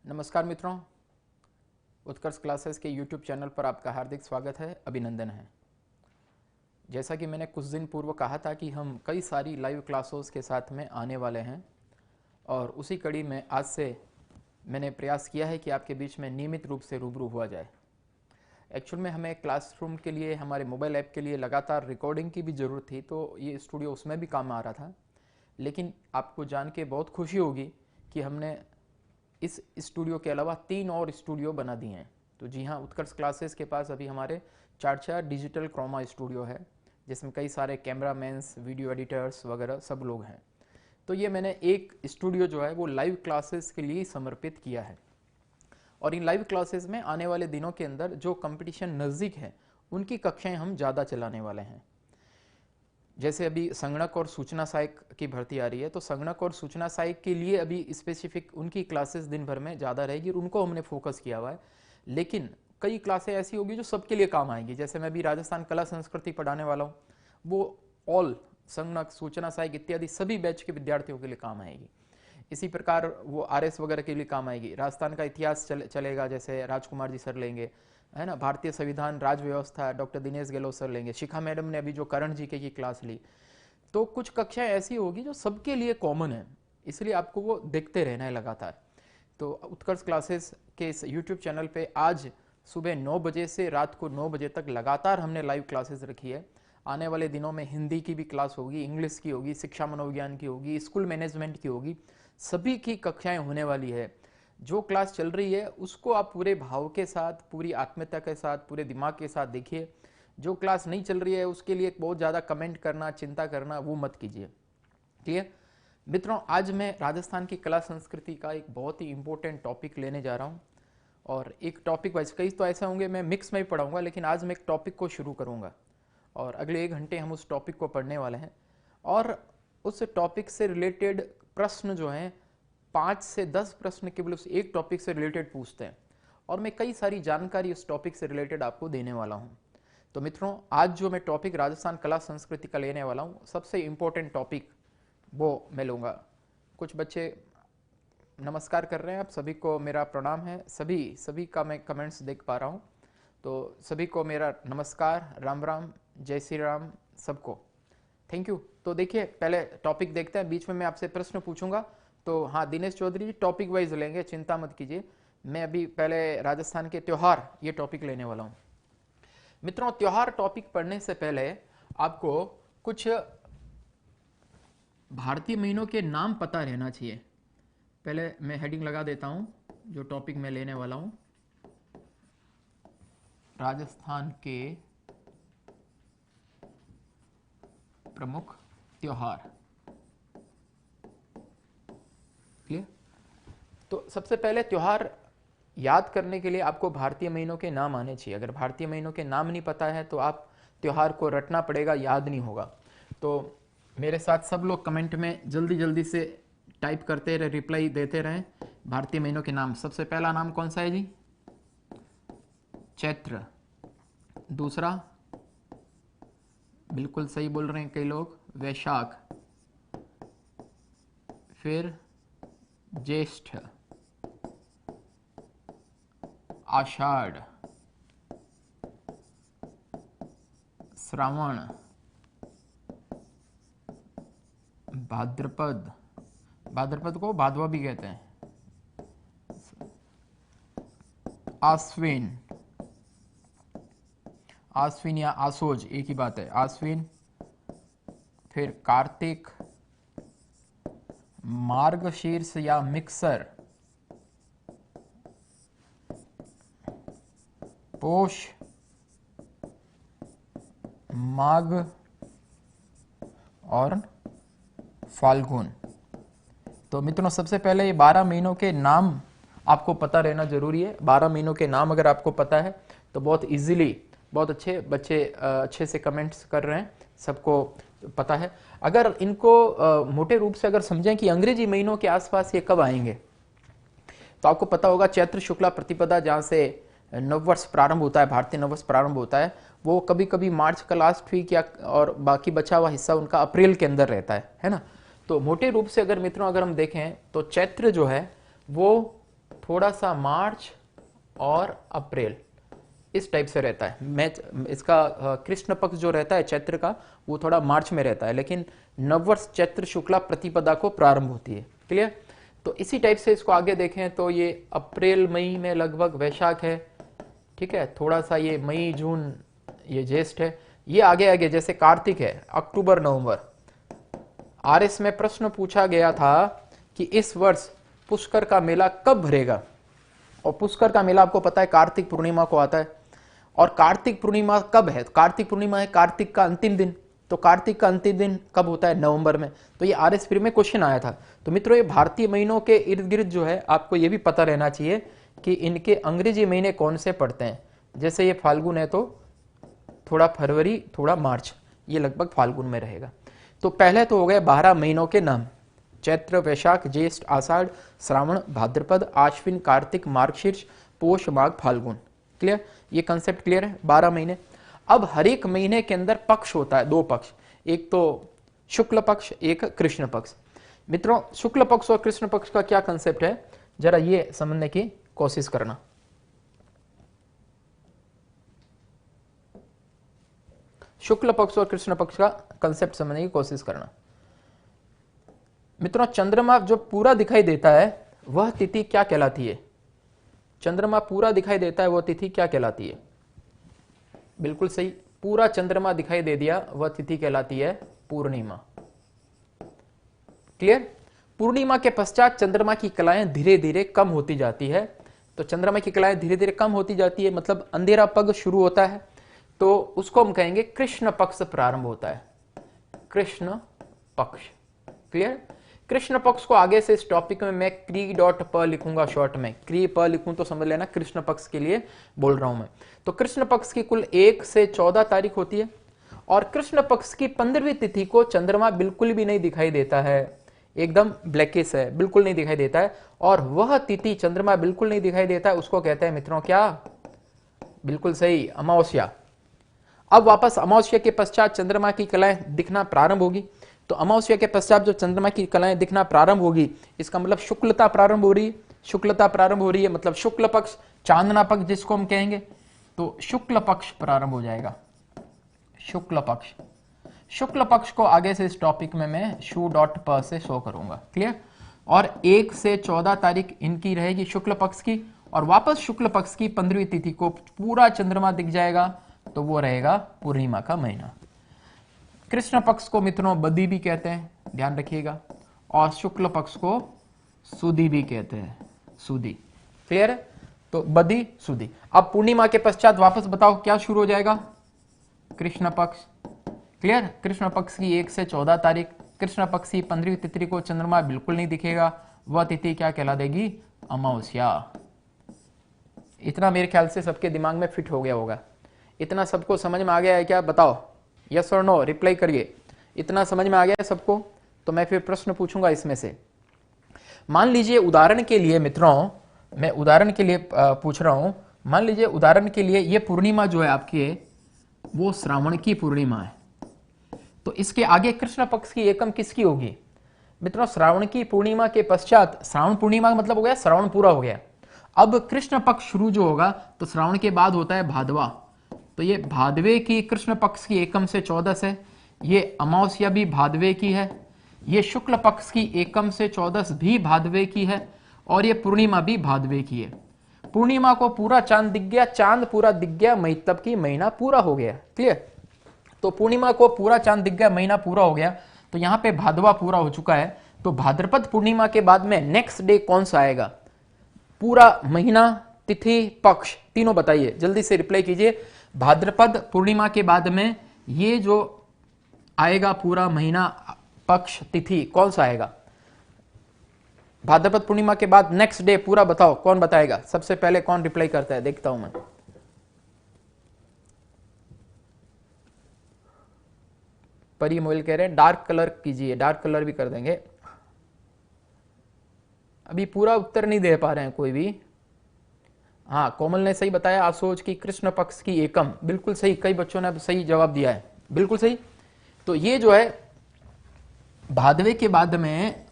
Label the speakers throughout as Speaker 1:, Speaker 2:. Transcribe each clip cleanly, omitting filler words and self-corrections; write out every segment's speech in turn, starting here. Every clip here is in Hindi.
Speaker 1: नमस्कार मित्रों, उत्कर्ष क्लासेस के YouTube चैनल पर आपका हार्दिक स्वागत है, अभिनंदन है। जैसा कि मैंने कुछ दिन पूर्व कहा था कि हम कई सारी लाइव क्लासेस के साथ में आने वाले हैं और उसी कड़ी में आज से मैंने प्रयास किया है कि आपके बीच में नियमित रूप से रूबरू हुआ जाए। एक्चुअल में हमें क्लासरूम के लिए, हमारे मोबाइल ऐप के लिए लगातार रिकॉर्डिंग की भी ज़रूरत थी, तो ये स्टूडियो उसमें भी काम आ रहा था। लेकिन आपको जान के बहुत खुशी होगी कि हमने इस स्टूडियो के अलावा 3 और स्टूडियो बना दिए हैं। तो जी हाँ, उत्कर्ष क्लासेस के पास अभी हमारे 4 डिजिटल क्रोमा स्टूडियो है, जिसमें कई सारे कैमरामैन्स, वीडियो एडिटर्स वगैरह सब लोग हैं। तो ये मैंने एक स्टूडियो जो है वो लाइव क्लासेस के लिए समर्पित किया है और इन लाइव क्लासेस में आने वाले दिनों के अंदर जो कंपटीशन नज़दीक है उनकी कक्षाएं हम ज़्यादा चलाने वाले हैं। जैसे अभी संगणक और सूचना सहायक की भर्ती आ रही है, तो संगणक और सूचना सहायक के लिए अभी स्पेसिफिक उनकी क्लासेस दिन भर में ज़्यादा रहेगी और उनको हमने फोकस किया हुआ है। लेकिन कई क्लासें ऐसी होगी जो सबके लिए काम आएंगी। जैसे मैं अभी राजस्थान कला संस्कृति पढ़ाने वाला हूँ, वो ऑल संगणक, सूचना सहायक इत्यादि सभी बैच के विद्यार्थियों के लिए काम आएगी। इसी प्रकार वो आरएस वगैरह के लिए काम आएगी। राजस्थान का इतिहास चलेगा, जैसे राजकुमार जी सर लेंगे, है ना। भारतीय संविधान, राज व्यवस्था डॉक्टर दिनेश गहलोत सर लेंगे। शिखा मैडम ने अभी जो करण जी की क्लास ली। तो कुछ कक्षाएं ऐसी होगी जो सबके लिए कॉमन है, इसलिए आपको वो देखते रहना है लगातार। तो उत्कर्ष क्लासेस के इस यूट्यूब चैनल पे आज सुबह 9 बजे से रात को 9 बजे तक लगातार हमने लाइव क्लासेस रखी है। आने वाले दिनों में हिंदी की भी क्लास होगी, इंग्लिश की होगी, शिक्षा मनोविज्ञान की होगी, स्कूल मैनेजमेंट की होगी, सभी की कक्षाएं होने वाली है। जो क्लास चल रही है उसको आप पूरे भाव के साथ, पूरी आत्मीयता के साथ, पूरे दिमाग के साथ देखिए। जो क्लास नहीं चल रही है उसके लिए बहुत ज़्यादा कमेंट करना, चिंता करना वो मत कीजिए। क्लियर मित्रों, आज मैं राजस्थान की कला संस्कृति का एक बहुत ही इंपॉर्टेंट टॉपिक लेने जा रहा हूँ और एक टॉपिक वाइज, कई तो ऐसे होंगे मैं मिक्स में ही पढ़ाऊंगा, लेकिन आज मैं एक टॉपिक को शुरू करूँगा और अगले 1 घंटे हम उस टॉपिक को पढ़ने वाले हैं। और उस टॉपिक से रिलेटेड प्रश्न जो हैं 5 से 10 प्रश्न केवल उस एक टॉपिक से रिलेटेड पूछते हैं और मैं कई सारी जानकारी उस टॉपिक से रिलेटेड आपको देने वाला हूँ। तो मित्रों, आज जो मैं टॉपिक राजस्थान कला संस्कृति का लेने वाला हूँ, सबसे इम्पोर्टेंट टॉपिक वो मैं लूँगा। कुछ बच्चे नमस्कार कर रहे हैं, आप सभी को मेरा प्रणाम है। सभी का मैं कमेंट्स देख पा रहा हूँ, तो सभी को मेरा नमस्कार, राम राम, जय श्री राम सबको, थैंक यू। तो देखिए, पहले टॉपिक देखते हैं, बीच में मैं आपसे प्रश्न पूछूंगा। तो हाँ, दिनेश चौधरी जी टॉपिक वाइज लेंगे, चिंता मत कीजिए। मैं अभी पहले राजस्थान के त्योहार ये टॉपिक लेने वाला हूँ। मित्रों, त्योहार टॉपिक पढ़ने से पहले आपको कुछ भारतीय महीनों के नाम पता रहना चाहिए। पहले मैं हेडिंग लगा देता हूं, जो टॉपिक मैं लेने वाला हूं, राजस्थान के प्रमुख त्योहार। क्लियर। तो सबसे पहले त्योहार याद करने के लिए आपको भारतीय महीनों के नाम आने चाहिए। अगर भारतीय महीनों के नाम नहीं पता है तो आप त्योहार को रटना पड़ेगा, याद नहीं होगा। तो मेरे साथ सब लोग कमेंट में जल्दी जल्दी से टाइप करते रहे, रिप्लाई देते रहें। भारतीय महीनों के नाम, सबसे पहला नाम कौन सा है जी? चैत्र। दूसरा, बिल्कुल सही बोल रहे हैं कई लोग, वैशाख। फिर ज्येष्ठ, आषाढ़, श्रावण, भाद्रपद, भाद्रपद को भादवा भी कहते हैं, आश्विन, आश्विन या आसोज एक ही बात है, आश्विन। फिर कार्तिक, मार्गशीर्ष या मिक्सर, पोष, माघ और फाल्गुन। तो मित्रों, सबसे पहले ये 12 महीनों के नाम आपको पता रहना जरूरी है। 12 महीनों के नाम अगर आपको पता है तो बहुत इजीली, बहुत अच्छे बच्चे अच्छे से कमेंट्स कर रहे हैं, सबको पता है। अगर इनको मोटे रूप से अगर समझें कि अंग्रेजी महीनों के आसपास ये कब आएंगे, तो आपको पता होगा चैत्र शुक्ला प्रतिपदा, जहाँ से नववर्ष प्रारंभ होता है, भारतीय नववर्ष प्रारंभ होता है, वो कभी कभी मार्च का लास्ट वीक या और बाकी बचा हुआ हिस्सा उनका अप्रैल के अंदर रहता है ना। तो मोटे रूप से अगर मित्रों अगर हम देखें तो चैत्र जो है वो थोड़ा सा मार्च और अप्रैल, इस टाइप से रहता है। मैं इसका कृष्ण पक्ष जो रहता है चैत्र का, वो थोड़ा मार्च में रहता है, लेकिन नववर्ष चैत्र शुक्ला प्रतिपदा को प्रारंभ होती है। क्लियर? तो इसी टाइप से इसको आगे देखें तो ये अप्रैल मई में लगभग वैशाख है, ठीक है, थोड़ा सा ये मई जून ये ज्येष्ठ है, ये आगे आगे जैसे कार्तिक है अक्टूबर नवंबर। आरएस में प्रश्न पूछा गया था कि इस वर्ष पुष्कर का मेला कब भरेगा, और पुष्कर का मेला आपको पता है कार्तिक पूर्णिमा को आता है, और कार्तिक पूर्णिमा कब है? कार्तिक पूर्णिमा है कार्तिक का अंतिम दिन, तो कार्तिक का अंतिम दिन कब होता है? नवंबर में। तो ये आरएस प्री में क्वेश्चन आया था। तो मित्रों ये भारतीय महीनों के इर्द गिर्द जो है आपको ये भी पता रहना चाहिए कि इनके अंग्रेजी महीने कौन से पड़ते हैं। जैसे ये फाल्गुन है तो थोड़ा फरवरी थोड़ा मार्च, ये लगभग फाल्गुन में रहेगा। तो पहले तो हो गए 12 महीनों के नाम, चैत्र वैशाख ज्येष्ठ आषाढ़ श्रावण भाद्रपद आश्विन कार्तिक मार्गशीर्ष पोष माघ फाल्गुन। क्लियर? ये कंसेप्ट क्लियर है? 12 महीने। अब हर एक महीने के अंदर पक्ष होता है, 2 पक्ष, एक तो शुक्ल पक्ष एक कृष्ण पक्ष। मित्रों शुक्ल पक्ष और कृष्ण पक्ष का क्या कंसेप्ट है जरा ये समझने की कोशिश करना। शुक्ल पक्ष और कृष्ण पक्ष का कंसेप्ट समझने की कोशिश करना। मित्रों चंद्रमा जो पूरा दिखाई देता है वह तिथि क्या कहलाती है? चंद्रमा पूरा दिखाई देता है वह तिथि क्या कहलाती है? बिल्कुल सही, पूरा चंद्रमा दिखाई दे दिया वह तिथि कहलाती है पूर्णिमा। क्लियर? पूर्णिमा के पश्चात चंद्रमा की कलाएं धीरे धीरे कम होती जाती है। तो चंद्रमा की कलाएं धीरे धीरे कम होती जाती है मतलब अंधेरा पग शुरू होता है, तो उसको हम कहेंगे कृष्ण पक्ष प्रारंभ होता है, कृष्ण पक्ष। क्लियर? कृष्ण पक्ष को आगे से इस टॉपिक में मैं क्री डॉट प लिखूंगा, शॉर्ट में क्री प लिखूं तो समझ लेना कृष्ण पक्ष के लिए बोल रहा हूं मैं। तो कृष्ण पक्ष की कुल 1 से 14 तारीख होती है, और कृष्ण पक्ष की 15वीं तिथि को चंद्रमा बिल्कुल भी नहीं दिखाई देता है, एकदम ब्लैकिश है, बिल्कुल नहीं दिखाई देता है। और वह तिथि चंद्रमा बिल्कुल नहीं दिखाई देता है उसको कहते हैं मित्रों क्या? बिल्कुल सही, अमावस्या। अब वापस अमावस्या के पश्चात चंद्रमा की कलाएं दिखना प्रारंभ होगी। तो अमावस्या के पश्चात जो चंद्रमा की कलाएं दिखना प्रारंभ होगी इसका मतलब शुक्लता प्रारंभ हो रही है, शुक्लता प्रारंभ हो रही है मतलब शुक्ल पक्ष, चांदना पक्ष जिसको हम कहेंगे, तो शुक्ल पक्ष प्रारंभ हो जाएगा, शुक्ल पक्ष। शुक्ल पक्ष को आगे से इस टॉपिक में मैं शू डॉट प से शो करूंगा। क्लियर? और 1 से 14 तारीख इनकी रहेगी शुक्ल पक्ष की, और वापस शुक्ल पक्ष की 15वीं तिथि को पूरा चंद्रमा दिख जाएगा, तो वो रहेगा पूर्णिमा का महीना। कृष्ण पक्ष को मित्रों बदी भी कहते हैं, ध्यान रखिएगा, और शुक्ल पक्ष को सुदी भी कहते हैं, सुदी। क्लियर है? तो बदी सुदी। अब पूर्णिमा के पश्चात वापस बताओ क्या शुरू हो जाएगा? कृष्ण पक्ष। क्लियर? कृष्ण पक्ष की 1 से 14 तारीख, कृष्ण पक्ष की 15वीं तिथि को चंद्रमा बिल्कुल नहीं दिखेगा, वह तिथि क्या कहला देगी? अमावस्या। इतना मेरे ख्याल से सबके दिमाग में फिट हो गया होगा। इतना सबको समझ में आ गया है क्या? बताओ, यस और नो, रिप्लाई करिए। इतना समझ में आ गया है सबको? तो मैं फिर प्रश्न पूछूंगा इसमें से। मान लीजिए उदाहरण के लिए मित्रों, मैं उदाहरण के लिए पूछ रहा हूं, मान लीजिए उदाहरण के लिए ये पूर्णिमा जो है आपकी वो श्रावण की पूर्णिमा है, तो इसके आगे कृष्ण पक्ष की एकम किसकी होगी? मित्रों श्रावण की पूर्णिमा के पश्चात, श्रावण पूर्णिमा मतलब हो गया श्रावण पूरा हो गया, अब कृष्ण पक्ष शुरू जो होगा तो श्रावण के बाद होता है भादवा, तो ये भादवे की कृष्ण पक्ष की एकम से 14 है, ये अमावस्या भी भादवे की है, ये शुक्ल पक्ष की एकम से 14 भी भादवे की है, और ये पूर्णिमा भी भादवे की है। पूर्णिमा को पूरा चांद दिख गया, चांद पूरा दिख गया, मतलब की महीना पूरा हो गया। क्लियर? तो पूर्णिमा को पूरा चांद दिख गया, महीना पूरा हो गया, तो यहां पे भादवा पूरा हो चुका है। तो भाद्रपद पूर्णिमा के बाद में नेक्स्ट डे कौन सा आएगा? पूरा महीना, तिथि, पक्ष, तीनों बताइए, जल्दी से रिप्लाई कीजिए। भाद्रपद पूर्णिमा के बाद में ये जो आएगा पूरा महीना, पक्ष, तिथि, कौन सा आएगा? भाद्रपद पूर्णिमा के बाद नेक्स्ट डे पूरा बताओ, कौन बताएगा? सबसे पहले कौन रिप्लाई करता है, देखता हूं मैं। परी मोइल कह रहे हैं डार्क कलर कीजिए, डार्क कलर भी कर देंगे। अभी पूरा उत्तर नहीं दे पा रहे हैं कोई भी। हाँ, कोमल ने सही बताया, आसोज की कृष्ण पक्ष की एकम, बिल्कुल सही, कई बच्चों ने सही जवाब दिया है, बिल्कुल सही। तो ये जो है भादवे के बाद में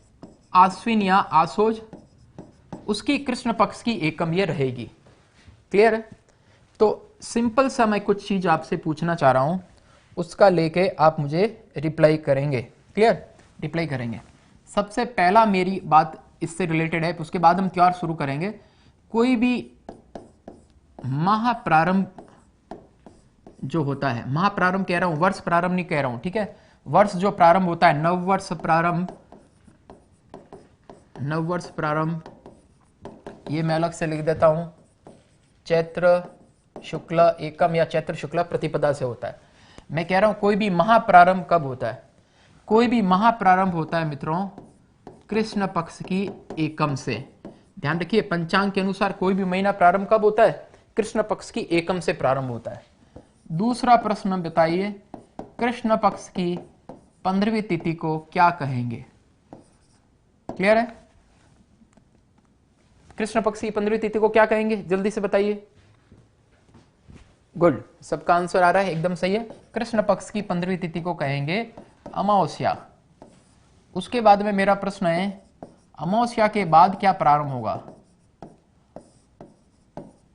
Speaker 1: आश्विन या आसोज, उसकी कृष्ण पक्ष की एकम ये रहेगी। क्लियर है? तो सिंपल सा मैं कुछ चीज आपसे पूछना चाह रहा हूं, उसका लेके आप मुझे रिप्लाई करेंगे। क्लियर? रिप्लाई करेंगे। सबसे पहला मेरी बात इससे रिलेटेड है, उसके बाद हम त्योहार शुरू करेंगे। कोई भी महाप्रारंभ जो होता है, महाप्रारंभ कह रहा हूं, वर्ष प्रारंभ नहीं कह रहा हूं, ठीक है? वर्ष जो प्रारंभ होता है, नववर्ष प्रारंभ, नववर्ष प्रारंभ, ये मैं अलग से लिख देता हूं, चैत्र शुक्ल एकम या चैत्र शुक्ल प्रतिपदा से होता है। मैं कह रहा हूं कोई भी महाप्रारंभ कब होता है? कोई भी महाप्रारंभ होता है मित्रों कृष्ण पक्ष की एकम से। ध्यान रखिए, पंचांग के अनुसार कोई भी महीना प्रारंभ कब होता है? कृष्ण पक्ष की एकम से प्रारंभ होता है। दूसरा प्रश्न बताइए, कृष्ण पक्ष की 15वीं तिथि को क्या कहेंगे? क्लियर है? कृष्ण पक्ष की 15वीं तिथि को क्या कहेंगे? जल्दी से बताइए। गुड, सबका आंसर आ रहा है, एकदम सही है। कृष्ण पक्ष की 15वीं तिथि को कहेंगे अमावस्या। उसके बाद में मेरा प्रश्न है, अमावस्या के बाद क्या प्रारंभ होगा?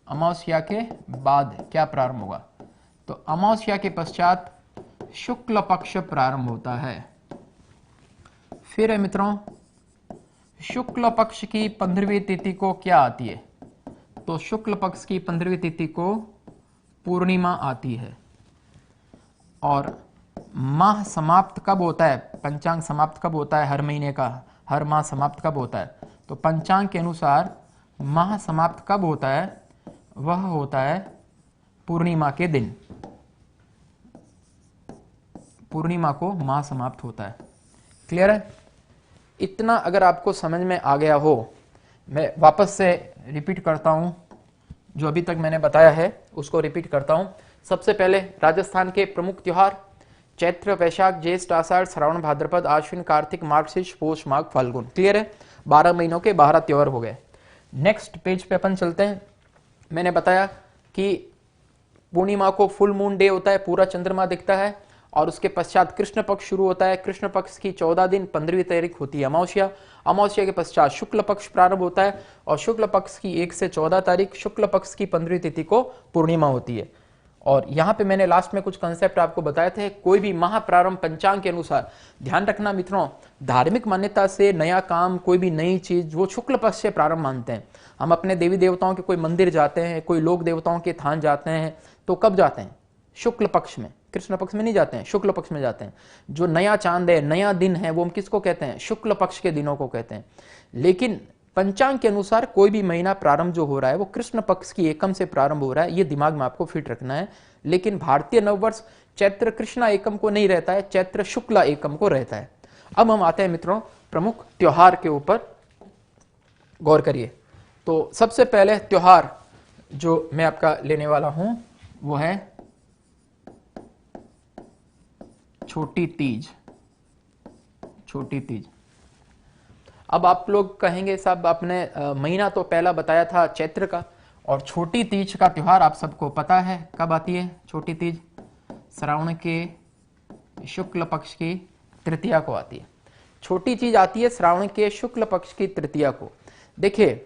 Speaker 1: अमावस्या के बाद क्या प्रारंभ होगा? तो अमावस्या के पश्चात शुक्ल पक्ष प्रारंभ होता है। फिर है मित्रों, शुक्ल पक्ष की 15वीं तिथि को क्या आती है? तो शुक्ल पक्ष की 15वीं तिथि को पूर्णिमा आती है। और माह समाप्त कब होता है? पंचांग समाप्त कब होता है? हर महीने का, हर माह समाप्त कब होता है? तो पंचांग के अनुसार माह समाप्त कब होता है? वह होता है पूर्णिमा के दिन। पूर्णिमा को माह समाप्त होता है। क्लियर है? इतना अगर आपको समझ में आ गया हो, मैं वापस से रिपीट करता हूं, जो अभी तक मैंने बताया है उसको रिपीट करता हूं। सबसे पहले राजस्थान के प्रमुख त्योहार चैत्र, वैशाख, ज्येष्ठ, आषाढ़, श्रावण, भाद्रपद, आश्विन, कार्तिक, मार्गशीर्ष, पौष, माघ, फाल्गुन। क्लियर है? 12 महीनों के 12 त्योहार हो गए। नेक्स्ट पेज पे अपन चलते हैं। मैंने बताया कि पूर्णिमा को फुल मून डे होता है, पूरा चंद्रमा दिखता है, और उसके पश्चात कृष्ण पक्ष शुरू होता है। कृष्ण पक्ष की 14 दिन 15वीं तारीख होती है अमावस्या। अमावस्या के पश्चात शुक्ल पक्ष प्रारंभ होता है, और शुक्ल पक्ष की 1 से 14 तारीख शुक्ल पक्ष की 15वीं तिथि को पूर्णिमा होती है। और यहां पे मैंने लास्ट में कुछ कंसेप्ट आपको बताए थे। कोई भी महाप्रारंभ पंचांग के अनुसार, ध्यान रखना मित्रों, धार्मिक मान्यता से नया काम, कोई भी नई चीज वो शुक्ल पक्ष से प्रारंभ मानते हैं। हम अपने देवी देवताओं के कोई मंदिर जाते हैं, कोई लोक देवताओं के थान जाते हैं, तो कब जाते हैं? शुक्ल पक्ष में। कृष्ण पक्ष में नहीं जाते हैं, शुक्ल पक्ष में जाते हैं। जो नया चांद है, नया दिन है, वो हम किसको कहते हैं? शुक्ल पक्ष के दिनों को कहते हैं। लेकिन पंचांग के अनुसार कोई भी महीना प्रारंभ जो हो रहा है वो कृष्ण पक्ष की एकम से प्रारंभ हो रहा है, ये दिमाग में आपको फिट रखना है। लेकिन भारतीय नववर्ष चैत्र कृष्णा एकम को नहीं रहता है, चैत्र शुक्ला एकम को रहता है। अब हम आते हैं मित्रों प्रमुख त्योहार के ऊपर, गौर करिए। तो सबसे पहले त्योहार जो मैं आपका लेने वाला हूं वो है छोटी तीज। छोटी तीज। अब आप लोग कहेंगे साहब आपने महीना तो पहला बताया था चैत्र का, और छोटी तीज का त्योहार आप सबको पता है कब आती है? छोटी तीज श्रावण के शुक्ल पक्ष की तृतीया को आती है। छोटी तीज आती है श्रावण के शुक्ल पक्ष की तृतीया को। देखिए,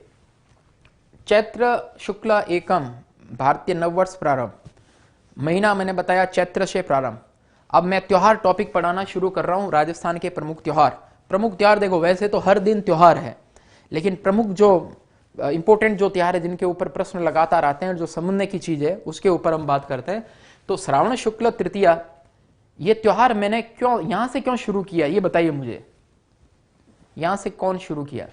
Speaker 1: चैत्र शुक्ल एकम भारतीय नववर्ष प्रारंभ, महीना मैंने बताया चैत्र से प्रारंभ। अब मैं त्योहार टॉपिक पढ़ाना शुरू कर रहा हूं, राजस्थान के प्रमुख त्योहार। प्रमुख त्योहार देखो, वैसे तो हर दिन त्योहार है, लेकिन प्रमुख जो इंपॉर्टेंट जो त्योहार है, जिनके ऊपर प्रश्न लगातार आते हैं, जो समझने की चीज है, उसके ऊपर हम बात करते हैं। तो श्रावण शुक्ल तृतीया, ये त्योहार मैंने क्यों यहां से क्यों शुरू किया, ये बताइए मुझे। यहां से कौन शुरू किया?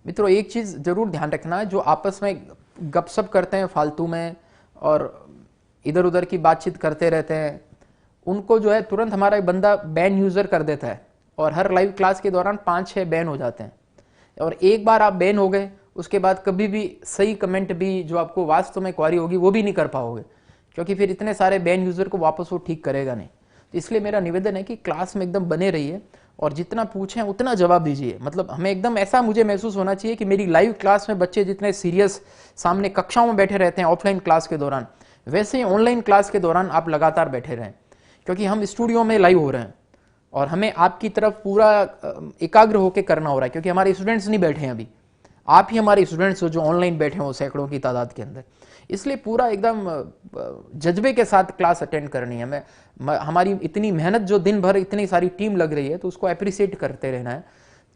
Speaker 1: मित्रों एक चीज जरूर ध्यान रखना है, जो आपस में गपशप करते हैं फालतू में और इधर उधर की बातचीत करते रहते हैं, उनको जो है तुरंत हमारा एक बंदा बैन यूजर कर देता है, और हर लाइव क्लास के दौरान 5-6 बैन हो जाते हैं। और एक बार आप बैन हो गए, उसके बाद कभी भी सही कमेंट भी जो आपको वास्तव में क्वारी होगी वो भी नहीं कर पाओगे, क्योंकि फिर इतने सारे बैन यूजर को वापस वो ठीक करेगा नहीं। तो इसलिए मेरा निवेदन है कि क्लास में एकदम बने रहिए, और जितना पूछें उतना जवाब दीजिए। मतलब हमें एकदम ऐसा मुझे महसूस होना चाहिए कि मेरी लाइव क्लास में बच्चे जितने सीरियस सामने कक्षाओं में बैठे रहते हैं ऑफलाइन क्लास के दौरान, वैसे ही ऑनलाइन क्लास के दौरान आप लगातार बैठे रहें, क्योंकि हम स्टूडियो में लाइव हो रहे हैं। और हमें आपकी तरफ पूरा एकाग्र होकर करना हो रहा है, क्योंकि हमारे स्टूडेंट्स नहीं बैठे हैं अभी, आप ही हमारे स्टूडेंट्स हो जो ऑनलाइन बैठे हो सैकड़ों की तादाद के अंदर। इसलिए पूरा एकदम जज्बे के साथ क्लास अटेंड करनी है। हमारी इतनी मेहनत जो दिन भर इतनी सारी टीम लग रही है, तो उसको अप्रिशिएट करते रहना है।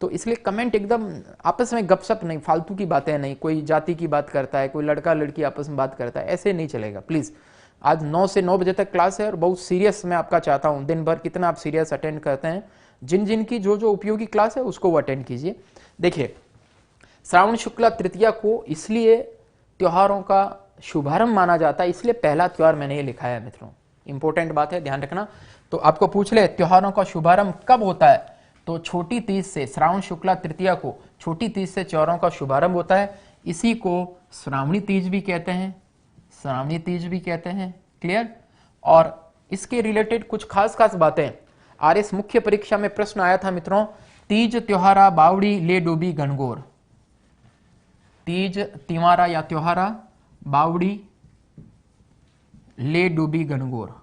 Speaker 1: तो इसलिए कमेंट एकदम आपस में गपशप नहीं, फालतू की बातें नहीं, कोई जाति की बात करता है, कोई लड़का लड़की आपस में बात करता है, ऐसे नहीं चलेगा प्लीज़। आज 9 से 9 बजे तक क्लास है और बहुत सीरियस मैं आपका चाहता हूँ, दिन भर कितना आप सीरियस अटेंड करते हैं, जिन जिन की जो जो उपयोगी क्लास है उसको वो अटेंड कीजिए। देखिए, श्रावण शुक्ला तृतीया को इसलिए त्योहारों का शुभारंभ माना जाता है, इसलिए पहला त्योहार मैंने ये लिखा है मित्रों, इंपॉर्टेंट बात है, ध्यान रखना। तो आपको पूछ ले त्योहारों का शुभारंभ कब होता है, तो छोटी तीज से, श्रावण शुक्ला तृतीया को छोटी तीज से त्योहारों का शुभारंभ होता है। इसी को श्रावणी तीज भी कहते हैं, श्रावणी तीज भी कहते हैं, क्लियर। और इसके रिलेटेड कुछ खास खास बातें आरएस मुख्य परीक्षा में प्रश्न आया था मित्रों, तीज त्योहारा बावड़ी ले डूबी गणगौर, तीज तिवारा या त्योहारा बावड़ी ले डूबी गणगौर,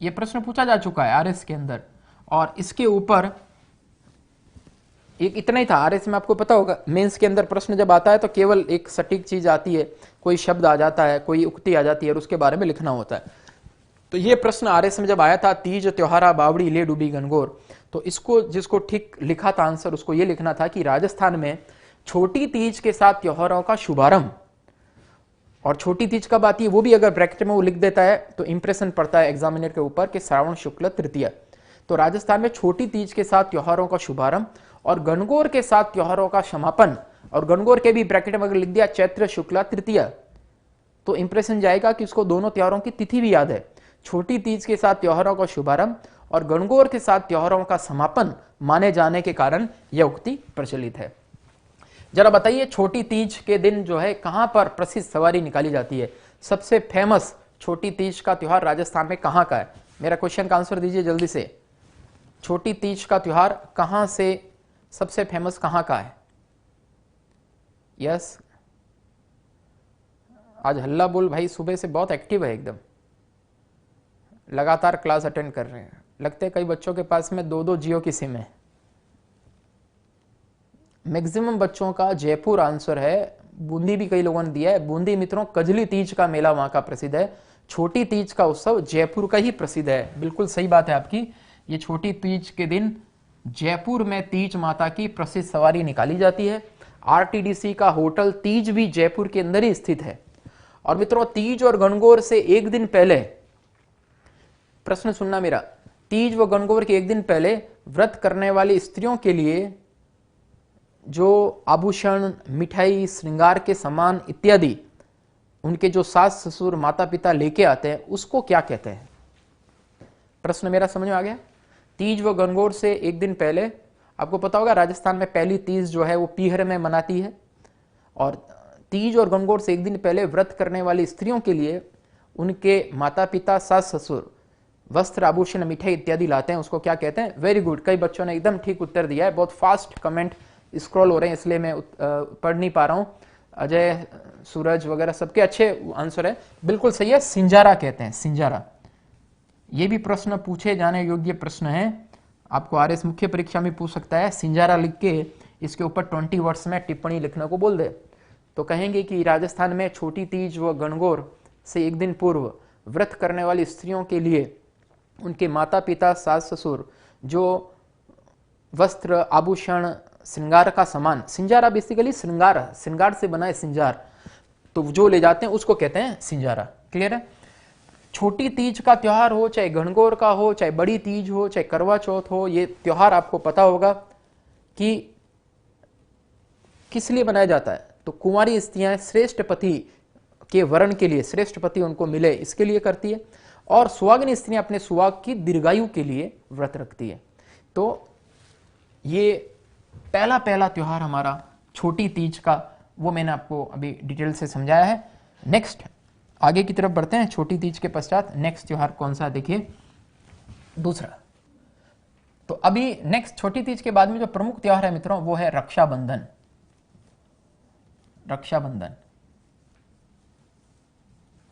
Speaker 1: यह प्रश्न पूछा जा चुका है आरएस के अंदर। और इसके ऊपर एक इतना ही था आरएस में, आपको पता होगा मेंस के अंदर प्रश्न जब आता है तो केवल एक सटीक चीज आती है, कोई शब्द आ जाता है, कोई उक्ति आ जाती है और उसके बारे में लिखना होता है। तो ये प्रश्न आरएस में जब आया था, तीज त्योहारा बावड़ी ले डूबी गणगौर, तो इसको जिसको ठीक लिखा था आंसर, उसको ये लिखना था कि राजस्थान में छोटी तीज के साथ त्योहारों का शुभारंभ, और छोटी तीज कब आती है वो भी अगर ब्रैकेट में वो लिख देता है तो इंप्रेशन पड़ता है एग्जामिनर के ऊपर कि श्रावण शुक्ल तृतीया। तो राजस्थान में छोटी तीज के साथ त्योहारों का शुभारंभ और गणगौर के साथ त्योहारों का समापन, और गणगौर के भी ब्रैकेट में अगर लिख दिया चैत्र शुक्ला तृतीया, तो इंप्रेशन जाएगा कि उसको दोनों त्योहारों की तिथि भी याद है। छोटी तीज के साथ त्योहारों का शुभारंभ और गणगौर के साथ त्योहारों का समापन माने जाने के कारण यह उक्ति प्रचलित है। जरा बताइए, छोटी तीज के दिन जो है कहां पर प्रसिद्ध सवारी निकाली जाती है, सबसे फेमस छोटी तीज का त्योहार राजस्थान में कहां का है? मेरा क्वेश्चन का आंसर दीजिए जल्दी से। छोटी तीज का त्योहार कहां से सबसे फेमस कहां का है? यस, आज हल्ला बोल भाई सुबह से बहुत एक्टिव है, एकदम लगातार क्लास अटेंड कर रहे हैं। लगते हैं कई बच्चों के पास में 2-2 जियो की सिम है। मैक्सिमम बच्चों का जयपुर आंसर है, बूंदी भी कई लोगों ने दिया है। बूंदी मित्रों कजली तीज का मेला वहां का प्रसिद्ध है, छोटी तीज का उत्सव जयपुर का ही प्रसिद्ध है। बिल्कुल सही बात है आपकी, ये छोटी तीज के दिन जयपुर में तीज माता की प्रसिद्ध सवारी निकाली जाती है। आरटीडीसी का होटल तीज भी जयपुर के अंदर ही स्थित है। और मित्रों, तीज और गणगौर से एक दिन पहले, प्रश्न सुनना मेरा, तीज व गणगौर के एक दिन पहले व्रत करने वाली स्त्रियों के लिए जो आभूषण, मिठाई, श्रृंगार के सामान इत्यादि उनके जो सास ससुर माता पिता लेके आते हैं उसको क्या कहते हैं? प्रश्न मेरा समझ में आ गया? तीज व गणगौर से एक दिन पहले, आपको पता होगा राजस्थान में पहली तीज जो है वो पीहर में मनाती है, और तीज और गणगौर से एक दिन पहले व्रत करने वाली स्त्रियों के लिए उनके माता पिता, सास ससुर वस्त्र, आभूषण, मिठाई इत्यादि लाते हैं, उसको क्या कहते हैं? वेरी गुड, कई बच्चों ने एकदम ठीक उत्तर दिया है। बहुत फास्ट कमेंट स्क्रॉल हो रहे हैं इसलिए मैं पढ़ नहीं पा रहा हूं। अजय, सूरज वगैरह सबके अच्छे आंसर है, बिल्कुल सही है, सिंजारा कहते हैं, सिंजारा। ये भी प्रश्न पूछे जाने योग्य प्रश्न है, आपको आरएस मुख्य परीक्षा में पूछ सकता है। सिंजारा लिख के इसके ऊपर 20 वर्ड्स में टिप्पणी लिखने को बोल दे, तो कहेंगे कि राजस्थान में छोटी तीज व गणगौर से एक दिन पूर्व व्रत करने वाली स्त्रियों के लिए उनके माता पिता, सास ससुर जो वस्त्र, आभूषण, श्रृंगार का सामान, सिंजारा बेसिकली श्रृंगार, श्रृंगार से बना है सिंजार, तो जो ले जाते हैं उसको कहते हैं सिंजारा। क्लियर है? छोटी तीज का त्योहार हो, चाहे गणगौर का हो, चाहे बड़ी तीज हो, चाहे करवा चौथ हो, ये त्योहार आपको पता होगा कि किस लिए मनाया जाता है। तो कुंवारी स्त्रियां श्रेष्ठ पति के वरण के लिए, श्रेष्ठ पति उनको मिले इसके लिए करती है, और सुहागिन स्त्रियां अपने सुहाग की दीर्घायु के लिए व्रत रखती है। तो ये पहला त्योहार हमारा छोटी तीज का, वो मैंने आपको अभी डिटेल से समझाया है। नेक्स्ट आगे की तरफ बढ़ते हैं। छोटी तीज के पश्चात नेक्स्ट त्योहार कौन सा, देखिए दूसरा। तो अभी नेक्स्ट छोटी तीज के बाद में जो प्रमुख त्योहार है मित्रों वो है रक्षाबंधन। रक्षाबंधन,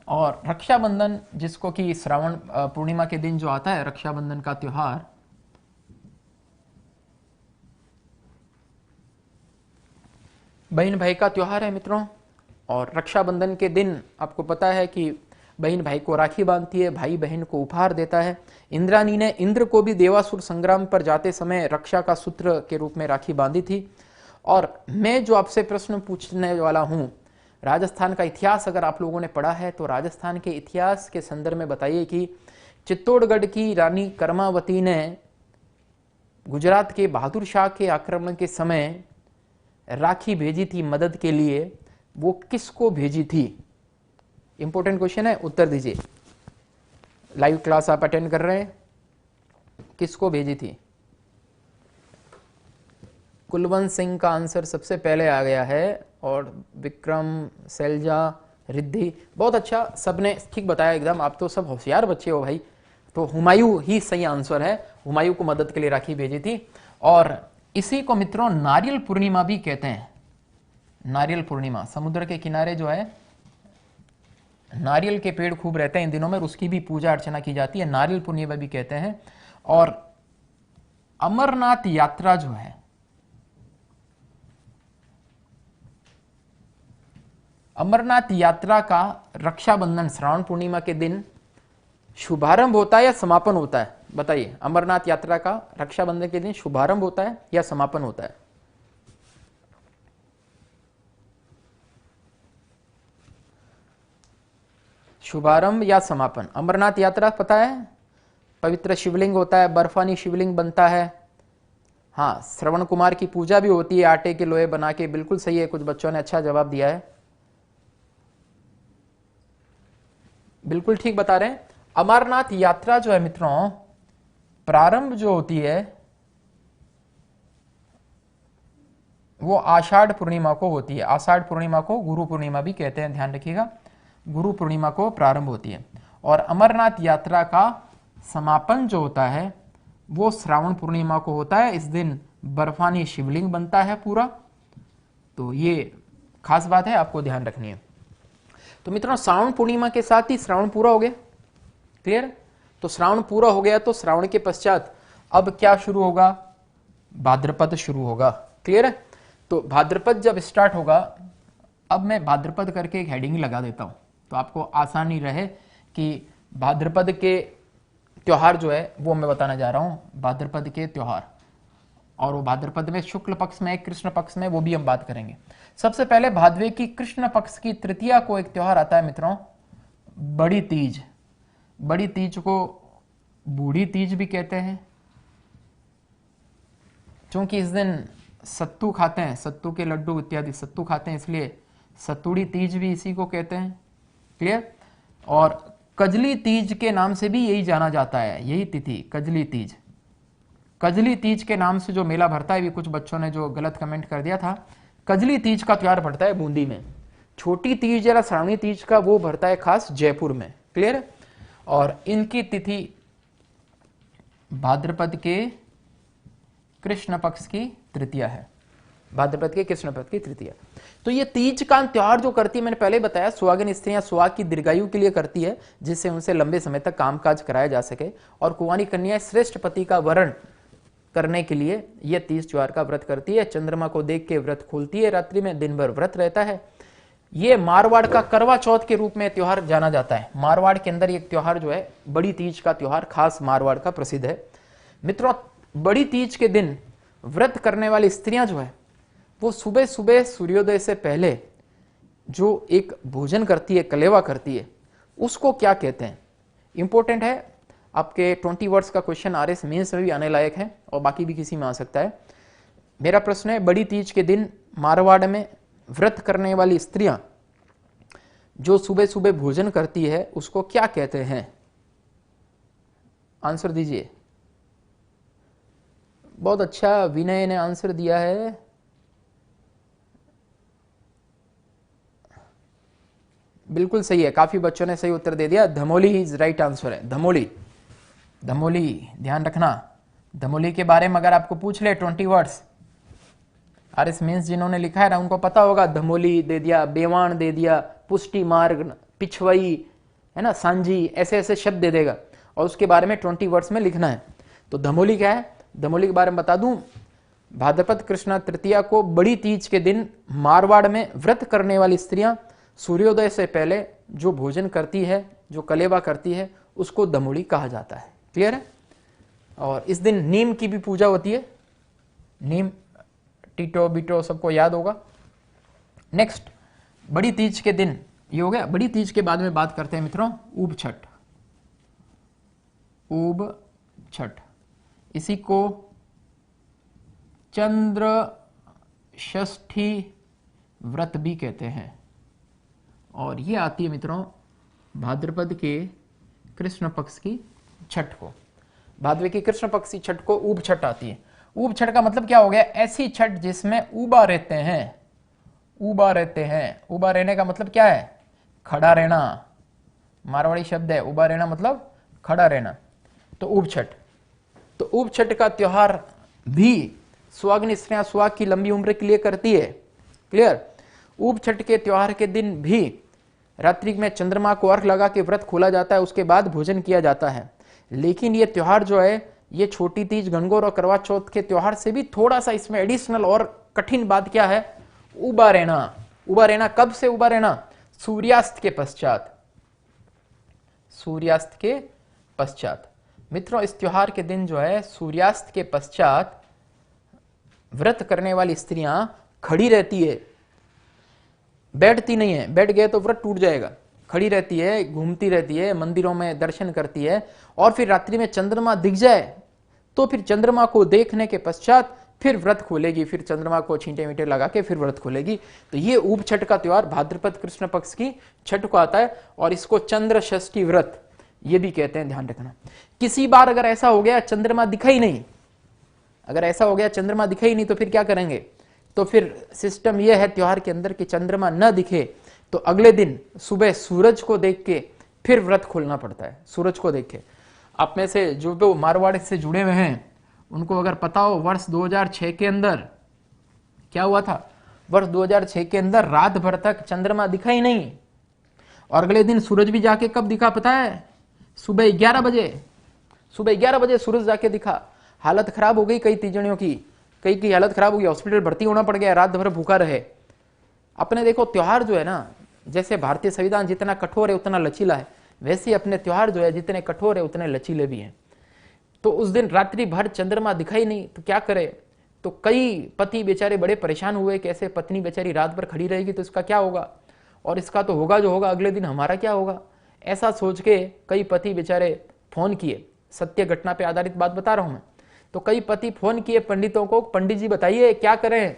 Speaker 1: और रक्षाबंधन, जिसको कि श्रावण पूर्णिमा के दिन जो आता है रक्षाबंधन का त्योहार, बहन भाई का त्योहार है मित्रों। और रक्षाबंधन के दिन आपको पता है कि बहन भाई को राखी बांधती है, भाई बहन को उपहार देता है। इंद्राणी ने इंद्र को भी देवासुर संग्राम पर जाते समय रक्षा का सूत्र के रूप में राखी बांधी थी। और मैं जो आपसे प्रश्न पूछने वाला हूं, राजस्थान का इतिहास अगर आप लोगों ने पढ़ा है तो राजस्थान के इतिहास के संदर्भ में बताइए कि चित्तौड़गढ़ की रानी कर्मावती ने गुजरात के बहादुर शाह के आक्रमण के समय राखी भेजी थी मदद के लिए, वो किसको भेजी थी? इंपॉर्टेंट क्वेश्चन है, उत्तर दीजिए। लाइव क्लास आप अटेंड कर रहे हैं, किसको भेजी थी? कुलवंत सिंह का आंसर सबसे पहले आ गया है, और विक्रम, शैलजा, रिद्धि, बहुत अच्छा, सबने ठीक बताया एकदम। आप तो सब होशियार बच्चे हो भाई। तो हुमायूं ही सही आंसर है, हुमायूं को मदद के लिए राखी भेजी थी। और इसी को मित्रों नारियल पूर्णिमा भी कहते हैं। नारियल पूर्णिमा, समुद्र के किनारे जो है नारियल के पेड़ खूब रहते हैं इन दिनों में, उसकी भी पूजा अर्चना की जाती है, नारियल पूर्णिमा भी कहते हैं। और अमरनाथ यात्रा जो है, अमरनाथ यात्रा का रक्षाबंधन श्रावण पूर्णिमा के दिन शुभारंभ होता है या समापन होता है? बताइए, अमरनाथ यात्रा का रक्षाबंधन के दिन शुभारंभ होता है या समापन होता है? शुभारंभ या समापन? अमरनाथ यात्रा पता है, पवित्र शिवलिंग होता है, बर्फानी शिवलिंग बनता है। हाँ, श्रवण कुमार की पूजा भी होती है आटे के लोहे बना के, बिल्कुल सही है, कुछ बच्चों ने अच्छा जवाब दिया है, बिल्कुल ठीक बता रहे हैं। अमरनाथ यात्रा जो है मित्रों, प्रारंभ जो होती है वो आषाढ़ पूर्णिमा को होती है। आषाढ़ पूर्णिमा को गुरु पूर्णिमा भी कहते हैं, ध्यान रखिएगा, गुरु पूर्णिमा को प्रारंभ होती है। और अमरनाथ यात्रा का समापन जो होता है वो श्रावण पूर्णिमा को होता है। इस दिन बर्फानी शिवलिंग बनता है पूरा, तो ये खास बात है, आपको ध्यान रखनी है। तो मित्रों श्रावण पूर्णिमा के साथ ही श्रावण पूरा हो गया, क्लियर? तो श्रावण पूरा हो गया तो श्रावण के पश्चात अब क्या शुरू होगा? भाद्रपद शुरू होगा, क्लियर है? तो भाद्रपद जब स्टार्ट होगा, अब मैं भाद्रपद करके एक हेडिंग लगा देता हूं तो आपको आसानी रहे कि भाद्रपद के त्योहार जो है वो मैं बताना जा रहा हूं, भाद्रपद के त्योहार। और वो भाद्रपद में शुक्ल पक्ष में, कृष्ण पक्ष में, वो भी हम बात करेंगे। सबसे पहले भाद्वे की कृष्ण पक्ष की तृतीया को एक त्योहार आता है मित्रों, बड़ी तीज। बड़ी तीज को बूढ़ी तीज भी कहते हैं, क्योंकि इस दिन सत्तू खाते हैं, सत्तू के लड्डू इत्यादि सत्तू खाते हैं, इसलिए सत्तूड़ी तीज भी इसी को कहते हैं, क्लियर? और कजली तीज के नाम से भी यही जाना जाता है, यही तिथि कजली तीज। कजली तीज के नाम से जो मेला भरता है, भी कुछ बच्चों ने जो गलत कमेंट कर दिया था, कजली तीज का त्योहार भरता है बूंदी में। छोटी तीज या श्रावणी तीज का वो भरता है खास जयपुर में, क्लियर? और इनकी तिथि भाद्रपद के कृष्ण पक्ष की तृतीया है, भाद्रपद के कृष्ण पक्ष की तृतीया। तो ये तीज का त्योहार जो करती है, मैंने पहले बताया, सुहागिन स्त्रियां सुहाग की दीर्घायु के लिए करती है, जिससे उनसे लंबे समय तक कामकाज कराया जा सके। और कुंवारी कन्या श्रेष्ठ पति का वरण करने के लिए यह तीज त्योहार का व्रत करती है। चंद्रमा को देख के व्रत खोलती है, रात्रि में दिन भर व्रत रहता है। ये मारवाड़ का करवा चौथ के रूप में त्योहार जाना जाता है। मारवाड़ के अंदर एक त्योहार जो है बड़ी तीज का त्योहार खास मारवाड़ का प्रसिद्ध है। मित्रों बड़ी तीज के दिन व्रत करने वाली स्त्रियां जो है वो सुबह सुबह सूर्योदय से पहले जो एक भोजन करती है, कलेवा करती है, उसको क्या कहते हैं? इंपॉर्टेंट है, आपके 20 वर्ड्स का क्वेश्चन आरएस मेंस में भी आने लायक है और बाकी भी किसी में आ सकता है। मेरा प्रश्न है, बड़ी तीज के दिन मारवाड़ में व्रत करने वाली स्त्रियां जो सुबह सुबह भोजन करती है उसको क्या कहते हैं? आंसर दीजिए। बहुत अच्छा, विनय ने आंसर दिया है। बिल्कुल सही है, काफी बच्चों ने सही उत्तर दे दिया। धमोली इज राइट आंसर है, धमोली। धमोली ध्यान रखना, धमोली के बारे में अगर आपको पूछ ले 20 वर्ड्स, आरएस मीन्स जिन्होंने लिखा है ना उनको पता होगा। धमोली दे दिया, बेवान दे दिया, पुष्टि मार्ग, पिछवई, है ना, सांझी, ऐसे ऐसे शब्द दे देगा और उसके बारे में 20 वर्ड्स में लिखना है। तो धमोली क्या है, धमोली के बारे में बता दूं, भाद्रपद कृष्ण तृतीया को बड़ी तीज के दिन मारवाड़ में व्रत करने वाली स्त्रियां सूर्योदय से पहले जो भोजन करती है, जो कलेवा करती है, उसको दमोली कहा जाता है। क्लियर है? और इस दिन नीम की भी पूजा होती है, नीम, टीटो बीटो सबको याद होगा। नेक्स्ट, बड़ी तीज के दिन, ये हो गया। बड़ी तीज के बाद में बात करते हैं मित्रों ऊब छठ। ऊब छठ, इसी को चंद्र षष्ठी व्रत भी कहते हैं और ये आती है मित्रों भाद्रपद के कृष्ण पक्ष की छठ को। भाद्र की कृष्ण पक्ष की छठ को ऊब छठ आती है। ऊब छठ का मतलब क्या हो गया, ऐसी छठ जिसमें ऊबा रहते हैं, ऊबा रहते हैं। ऊबा रहने का मतलब क्या है, खड़ा रहना, मारवाड़ी शब्द है ऊबा रहना, मतलब खड़ा रहना। तो ऊब छठ, तो ऊब छठ का त्योहार भी सुहागिन स्त्रियां सुहाग की लंबी उम्र के लिए करती है। क्लियर? ऊब छठ के त्योहार के दिन भी रात्रि में चंद्रमा को अर्घ लगा के व्रत खोला जाता है, उसके बाद भोजन किया जाता है। लेकिन ये त्योहार जो है, ये छोटी तीज, गणगौर और करवा चौथ के त्योहार से भी थोड़ा सा इसमें एडिशनल और कठिन बात क्या है, उबा रहना। उबा रहना कब से उबा रहना, सूर्यास्त के पश्चात, सूर्यास्त के पश्चात। मित्रों इस त्योहार के दिन जो है सूर्यास्त के पश्चात व्रत करने वाली स्त्रियां खड़ी रहती है, बैठती नहीं है, बैठ गए तो व्रत टूट जाएगा। खड़ी रहती है, घूमती रहती है, मंदिरों में दर्शन करती है और फिर रात्रि में चंद्रमा दिख जाए तो फिर चंद्रमा को देखने के पश्चात फिर व्रत खोलेगी, फिर चंद्रमा को छींटे मीटे लगा के फिर व्रत खोलेगी। तो ये ऊब छठ का त्योहार भाद्रपद कृष्ण पक्ष की छठ को आता है और इसको चंद्र षष्ठी व्रत ये भी कहते हैं, ध्यान रखना। किसी बार अगर ऐसा हो गया चंद्रमा दिखा ही नहीं, अगर ऐसा हो गया चंद्रमा दिखा ही नहीं तो फिर क्या करेंगे, तो फिर सिस्टम यह है त्योहार के अंदर कि चंद्रमा न दिखे तो अगले दिन सुबह सूरज को देख के फिर व्रत खोलना पड़ता है, सूरज को देख के। आप में से जो मारवाड़ से जुड़े हुए हैं उनको अगर पता हो वर्ष 2006 के अंदर क्या हुआ था, वर्ष 2006 के अंदर रात भर तक चंद्रमा दिखा ही नहीं और अगले दिन सूरज भी जाके कब दिखा पता है, सुबह 11 बजे, सुबह 11 बजे सूरज जाके दिखा। हालत खराब हो गई कई तीजड़ियों की, कई की हालत खराब हो गई, हॉस्पिटल भर्ती होना पड़ गया, रात भर भूखा रहे। अपने देखो त्योहार जो है ना, जैसे भारतीय संविधान जितना कठोर है उतना लचीला है, वैसे अपने त्योहार जो है जितने कठोर है उतने लचीले भी हैं। तो उस दिन रात्रि भर चंद्रमा दिखाई नहीं तो क्या करे, तो कई पति बेचारे बड़े परेशान हुए, कैसे पत्नी बेचारी रात भर खड़ी रहेगी तो इसका क्या होगा, और इसका तो होगा जो होगा, अगले दिन हमारा क्या होगा। ऐसा सोच के कई पति बेचारे फोन किए, सत्य घटना पे आधारित बात बता रहा हूं मैं। तो कई पति फोन किए पंडितों को, पंडित जी बताइए क्या करें,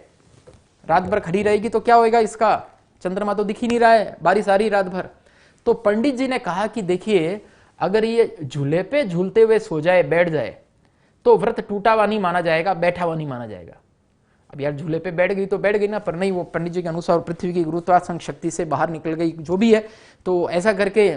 Speaker 1: रात भर खड़ी रहेगी तो क्या होएगा, इसका चंद्रमा तो दिख ही नहीं रहा है, बारिश आ रही रात भर। तो पंडित जी ने कहा कि देखिए अगर ये झूले पे झूलते हुए सो जाए, बैठ जाए, तो व्रत टूटा हुआ नहीं माना जाएगा, बैठा हुआ नहीं माना जाएगा। अब यार झूले पे बैठ गई तो बैठ गई ना, पर नहीं, वो पंडित जी के अनुसार पृथ्वी की गुरुत्वाकर्षण शक्ति से बाहर निकल गई, जो भी है। तो ऐसा करके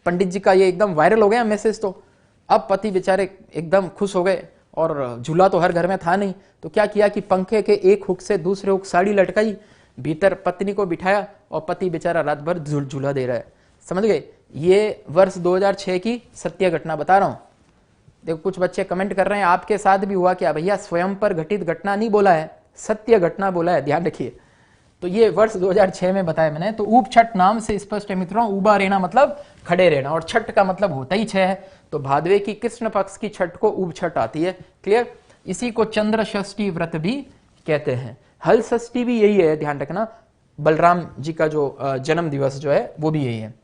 Speaker 1: पंडित जी का ये एकदम वायरल हो गया मैसेज। तो अब पति बेचारे एकदम खुश हो गए और झूला तो हर घर में था नहीं, तो क्या किया कि पंखे के एक हुक से दूसरे हुक साड़ी लटकाई, भीतर पत्नी को बिठाया और पति बेचारा रात भर झूला दे रहा है। समझ गए? ये वर्ष 2006 की सत्य घटना बता रहा हूं। देखो कुछ बच्चे कमेंट कर रहे हैं आपके साथ भी हुआ क्या, भैया स्वयं पर घटित घटना नहीं बोला है, सत्य घटना बोला है, ध्यान रखिए। तो ये वर्ष 2006 में बताया मैंने। तो ऊब छठ नाम से स्पष्ट है मित्रों, उबा रहना मतलब खड़े रहना, और छठ का मतलब होता ही 6 है, तो भादवे की कृष्ण पक्ष की छठ को ऊब छठ आती है। क्लियर? इसी को चंद्र षष्ठी व्रत भी कहते हैं। हल षष्ठी भी यही है, ध्यान रखना, बलराम जी का जो जन्म दिवस जो है वो भी यही है।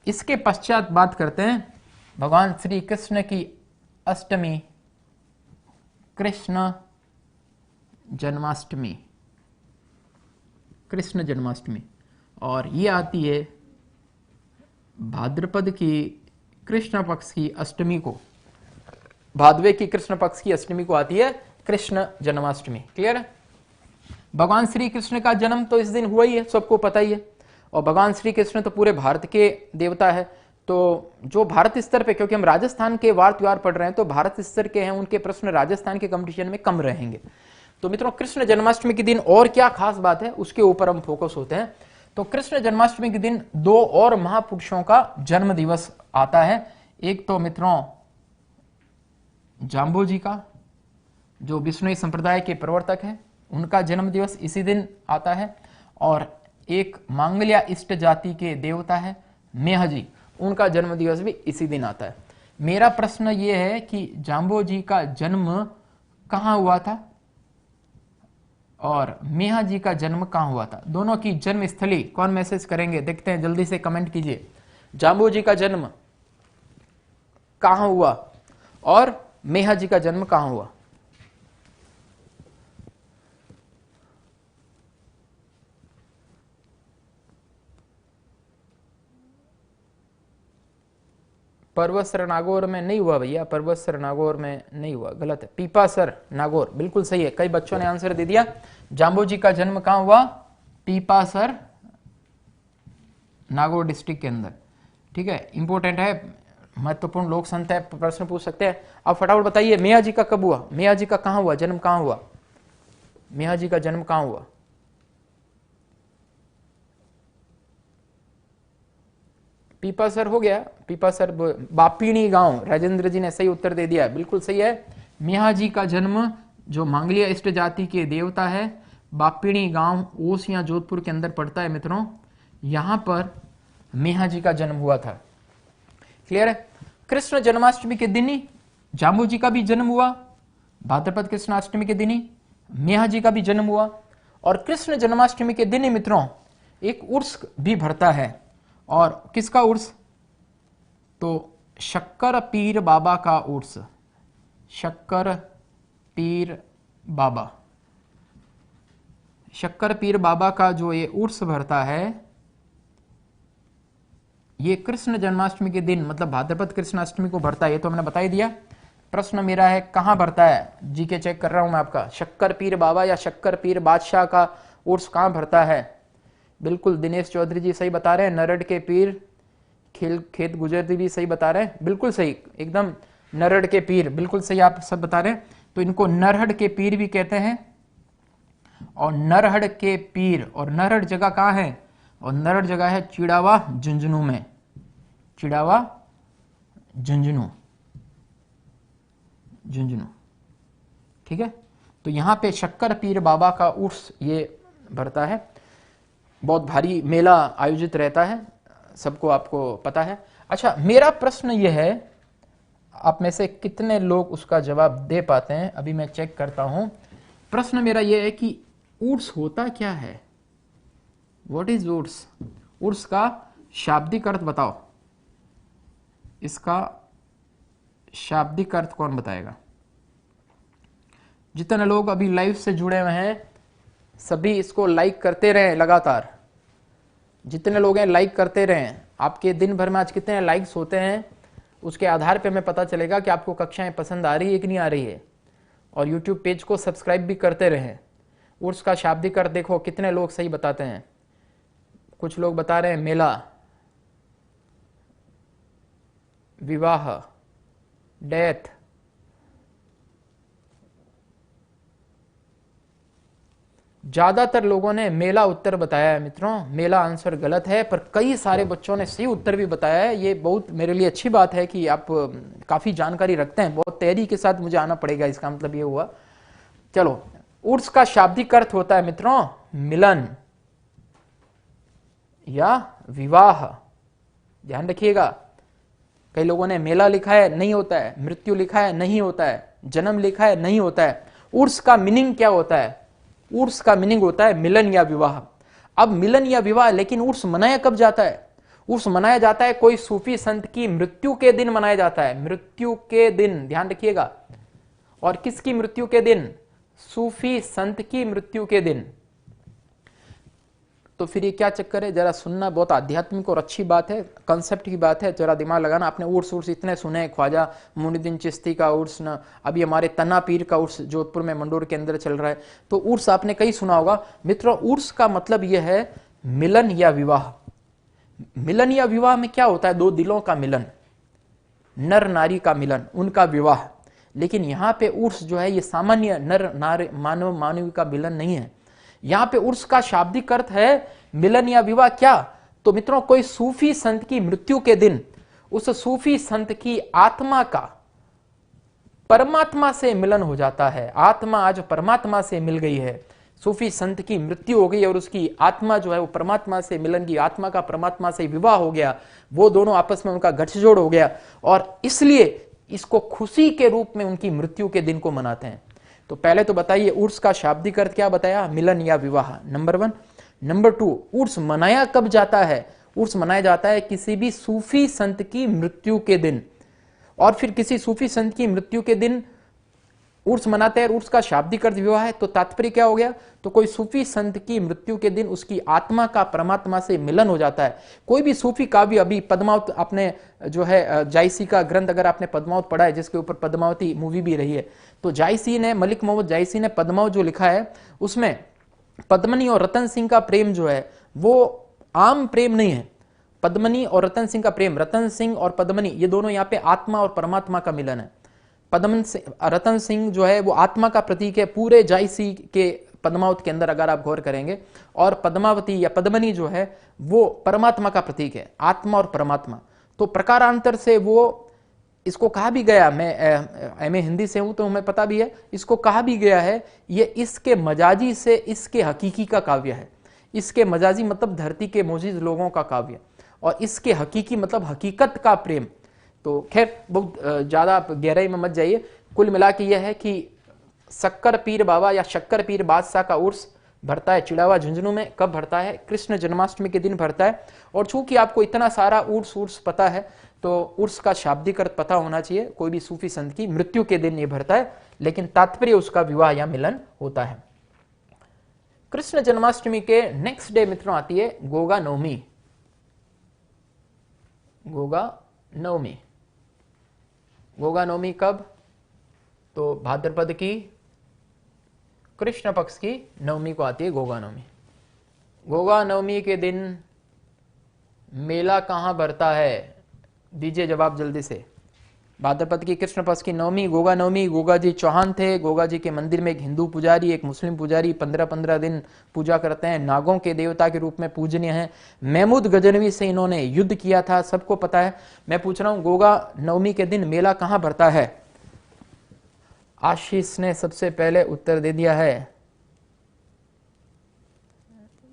Speaker 1: इसके पश्चात बात करते हैं भगवान श्री कृष्ण की अष्टमी, कृष्ण जन्माष्टमी, कृष्ण जन्माष्टमी, और ये आती है भाद्रपद की कृष्ण पक्ष की अष्टमी को, भादवे की कृष्ण पक्ष की अष्टमी को आती है कृष्ण जन्माष्टमी। क्लियर है? भगवान श्री कृष्ण का जन्म तो इस दिन हुआ ही है, सबको पता ही है, और भगवान श्री कृष्ण तो पूरे भारत के देवता है। तो जो भारत स्तर पे, क्योंकि हम राजस्थान के वार त्योहार पढ़ रहे हैं तो भारत स्तर के हैं, उनके प्रश्न राजस्थान के कंपटीशन में कम रहेंगे। तो मित्रों कृष्ण जन्माष्टमी के दिन और क्या खास बात है उसके ऊपर हम फोकस होते हैं। तो कृष्ण जन्माष्टमी के दिन दो और महापुरुषों का जन्म दिवस आता है। एक तो मित्रों जाम्बू जी का, जो विष्णुई संप्रदाय के प्रवर्तक हैं, उनका जन्म दिवस इसी दिन आता है। और एक मांगल्या इष्ट जाति के देवता है मेह जी, उनका जन्म दिवस भी इसी दिन आता है। मेरा प्रश्न यह है कि जाम्बू जी का जन्म कहां हुआ था और मेहा जी का जन्म कहां हुआ था? दोनों की जन्म स्थली कौन मैसेज करेंगे? देखते हैं, जल्दी से कमेंट कीजिए। जाम्बू जी का जन्म कहां हुआ और मेहा जी का जन्म कहां हुआ? पर्वसर नागौर में नहीं हुआ भैया, पर्वसर नागौर में नहीं हुआ, गलत है। पीपासर नागौर बिल्कुल सही है, कई बच्चों ने आंसर दे दिया। जाम्बू जी का जन्म कहां हुआ? पीपासर नागौर डिस्ट्रिक्ट के अंदर। ठीक है, इंपॉर्टेंट है, महत्वपूर्ण लोक संत है, प्रश्न पूछ सकते हैं। अब फटाफट बताइए मेहा जी का कब हुआ? मेहा जी का कहां हुआ जन्म, कहां हुआ? मेहा जी का जन्म कहां हुआ? पीपासर हो गया, पीपासर बापीणी गांव, राजेंद्र जी ने सही उत्तर दे दिया, बिल्कुल सही है। मेहा जी का जन्म जो मांगलिया इष्ट जाति के देवता है, बापीणी गांव ओस या जोधपुर के अंदर पड़ता है मित्रों, यहां पर मेहा जी का जन्म हुआ था। क्लियर है? कृष्ण जन्माष्टमी के दिन ही जाम्बू जी का भी जन्म हुआ, भाद्रपद कृष्णाष्टमी के दिन ही मेहा जी का भी जन्म हुआ। और कृष्ण जन्माष्टमी के दिन ही मित्रों एक उर्स भी भरता है। और किसका उर्स? तो शक्कर पीर बाबा का उर्स, शक्कर पीर बाबा, शक्कर पीर बाबा का जो ये उर्स भरता है, ये कृष्ण जन्माष्टमी के दिन मतलब भाद्रपद कृष्णाष्टमी को भरता है। ये तो मैंने बता ही दिया। प्रश्न मेरा है कहां भरता है? जीके चेक कर रहा हूं मैं आपका। शक्कर पीर बाबा या शक्कर पीर बादशाह का उर्स कहां भरता है? बिल्कुल दिनेश चौधरी जी सही बता रहे हैं। नरड के पीर खेत गुजरती भी सही बता रहे हैं, बिल्कुल सही, एकदम नरड के पीर, बिल्कुल सही आप सब बता रहे हैं। तो इनको नरहड़ के पीर भी कहते हैं। और नरहड़ के पीर, और नरहड़ जगह कहां है? और नरहड़ जगह है चिड़ावा झुंझुनू में, चिड़ावा झुंझुनू, झुंझुनू। ठीक है, तो यहां पे शक्कर पीर बाबा का उर्स ये भरता है। बहुत भारी मेला आयोजित रहता है, सबको आपको पता है। अच्छा, मेरा प्रश्न यह है, आप में से कितने लोग उसका जवाब दे पाते हैं? अभी मैं चेक करता हूं। प्रश्न मेरा यह है कि उर्स होता क्या है? व्हाट इज उर्स? उर्स का शाब्दिक अर्थ बताओ, इसका शाब्दिक अर्थ कौन बताएगा? जितने लोग अभी लाइव से जुड़े हुए हैं सभी इसको लाइक करते रहें लगातार। जितने लोग हैं लाइक करते रहें। आपके दिन भर में आज कितने लाइक्स होते हैं उसके आधार पे हमें पता चलेगा कि आपको कक्षाएं पसंद आ रही है कि नहीं आ रही है। और YouTube पेज को सब्सक्राइब भी करते रहें। उर्स का शाब्दिक अर्थ देखो कितने लोग सही बताते हैं। कुछ लोग बता रहे हैं मेला, विवाह, डेथ, ज्यादातर लोगों ने मेला उत्तर बताया है मित्रों। मेला आंसर गलत है, पर कई सारे बच्चों ने सही उत्तर भी बताया है। ये बहुत मेरे लिए अच्छी बात है कि आप काफी जानकारी रखते हैं। बहुत तैयारी के साथ मुझे आना पड़ेगा, इसका मतलब ये हुआ। चलो, उर्स का शाब्दिक अर्थ होता है मित्रों मिलन या विवाह। ध्यान रखिएगा, कई लोगों ने मेला लिखा है, नहीं होता है। मृत्यु लिखा है, नहीं होता है। जन्म लिखा है, नहीं होता है। उर्स का मीनिंग क्या होता है? उर्स का मीनिंग होता है मिलन या विवाह। अब मिलन या विवाह, लेकिन उर्स मनाया कब जाता है? उर्स मनाया जाता है कोई सूफी संत की मृत्यु के दिन मनाया जाता है, मृत्यु के दिन, ध्यान रखिएगा। और किसकी मृत्यु के दिन? सूफी संत की मृत्यु के दिन। तो फिर ये क्या चक्कर है? जरा सुनना, बहुत आध्यात्मिक और अच्छी बात है, कंसेप्ट की बात है, जरा दिमाग लगाना। आपने उर्स इतने सुने, ख्वाजा मुइनुद्दीन चिश्ती का उर्स, न अभी हमारे तना पीर का उर्स जोधपुर में मंडोर के अंदर चल रहा है। तो उर्स आपने कई सुना होगा मित्रों। उर्स का मतलब यह है मिलन या विवाह। मिलन या विवाह में क्या होता है? दो दिलों का मिलन, नर नारी का मिलन, उनका विवाह। लेकिन यहां पे उर्स जो है ये सामान्य नर नारी मानव मानवी का मिलन नहीं है। यहां पे उर्स का शाब्दिक अर्थ है मिलन या विवाह। क्या? तो मित्रों, कोई सूफी संत की मृत्यु के दिन उस सूफी संत की आत्मा का परमात्मा से मिलन हो जाता है। आत्मा आज परमात्मा से मिल गई है। सूफी संत की मृत्यु हो गई और उसकी आत्मा जो है वो परमात्मा से मिलन की, आत्मा का परमात्मा से विवाह हो गया, वो दोनों आपस में उनका गठजोड़ हो गया और इसलिए इसको खुशी के रूप में उनकी मृत्यु के दिन को मनाते हैं। तो पहले तो बताइए उर्स का शाब्दिक अर्थ क्या बताया? मिलन या विवाह, नंबर 1। नंबर 2, उर्स मनाया कब जाता है? उर्स मनाया जाता है किसी भी सूफी संत की मृत्यु के दिन। और फिर किसी सूफी संत की मृत्यु के दिन उर्स मनाते हैं। उर्स का शाब्दिक अर्थ विवाह है। तो तात्पर्य क्या हो गया? तो कोई सूफी संत की मृत्यु के दिन उसकी आत्मा का परमात्मा से मिलन हो जाता है। कोई भी सूफी काव्य, अभी पद्मावत आपने जो है जायसी का ग्रंथ अगर आपने पद्मावत पढ़ा है, जिसके ऊपर पद्मावती मूवी भी रही है, तो जायसी ने, मलिक मोहम्मद जायसी ने पद्मावत जो लिखा है उसमें पद्मनी और रतन सिंह का प्रेम जो है वो आम प्रेम नहीं है। पद्मनी और रतन सिंह का प्रेम, रतन सिंह और पद्मनी ये दोनों यहाँ पे आत्मा और परमात्मा का मिलन है। रतन सिंह जो है वो आत्मा का प्रतीक है पूरे जायसी के पद्मावत के अंदर अगर आप गौर करेंगे, और पद्मावती या पद्मनी जो है वो परमात्मा का प्रतीक है, आत्मा और परमात्मा। तो प्रकारांतर से वो इसको कहा भी गया, मैं एमए हिंदी से हूं तो हमें पता भी है, इसको कहा भी गया है ये इसके मजाजी से इसके हकीकी का काव्य है। इसके मजाजी मतलब धरती के मोजिज लोगों का काव्य, और इसके हकीकी मतलब हकीकत का प्रेम। तो खैर बहुत ज्यादा गहराई में मत जाइए। कुल मिला के यह है कि शक्कर पीर बाबा या शक्कर पीर बादशाह का उर्स भरता है चिड़ावा झुंझुनू में। कब भरता है? कृष्ण जन्माष्टमी के दिन भरता है। और चूंकि आपको इतना सारा उर्स पता है तो उर्स का शाब्दिक अर्थ पता होना चाहिए। कोई भी सूफी संत की मृत्यु के दिन ये भरता है, लेकिन तात्पर्य उसका विवाह या मिलन होता है। कृष्ण जन्माष्टमी के नेक्स्ट डे मित्रों आती है गोगा नवमी। गोगा नवमी, गोगा नवमी कब? तो भाद्रपद की कृष्ण पक्ष की नवमी को आती है गोगा नवमी। गोगा नवमी के दिन मेला कहां भरता है? दीजिए जवाब जल्दी से। भाद्रपद की कृष्ण पक्ष की नवमी, गोगा नवमी। गोगा जी चौहान थे। गोगा जी के मंदिर में एक हिंदू पुजारी, एक मुस्लिम पुजारी 15-15 दिन पूजा करते हैं। नागों के देवता के रूप में पूजनीय हैं। महमूद गजनवी से इन्होंने युद्ध किया था, सबको पता है। मैं पूछ रहा हूं गोगा नवमी के दिन मेला कहां भरता है? आशीष ने सबसे पहले उत्तर दे दिया है।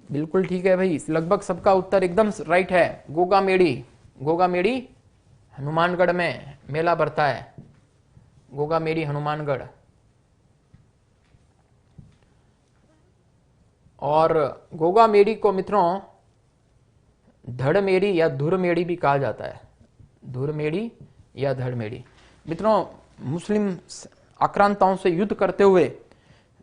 Speaker 1: बिल्कुल ठीक है भाई, लगभग सबका उत्तर एकदम राइट है। गोगा मेड़ी, गोगा मेड़ी हनुमानगढ़ में मेला भरता है। गोगा मेड़ी हनुमानगढ़। और गोगा मेड़ी को मित्रों धड़ मेड़ी या धुर मेड़ी भी कहा जाता है। धुर मेड़ी या धड़ मेड़ी। मित्रों मुस्लिम आक्रांताओं से युद्ध करते हुए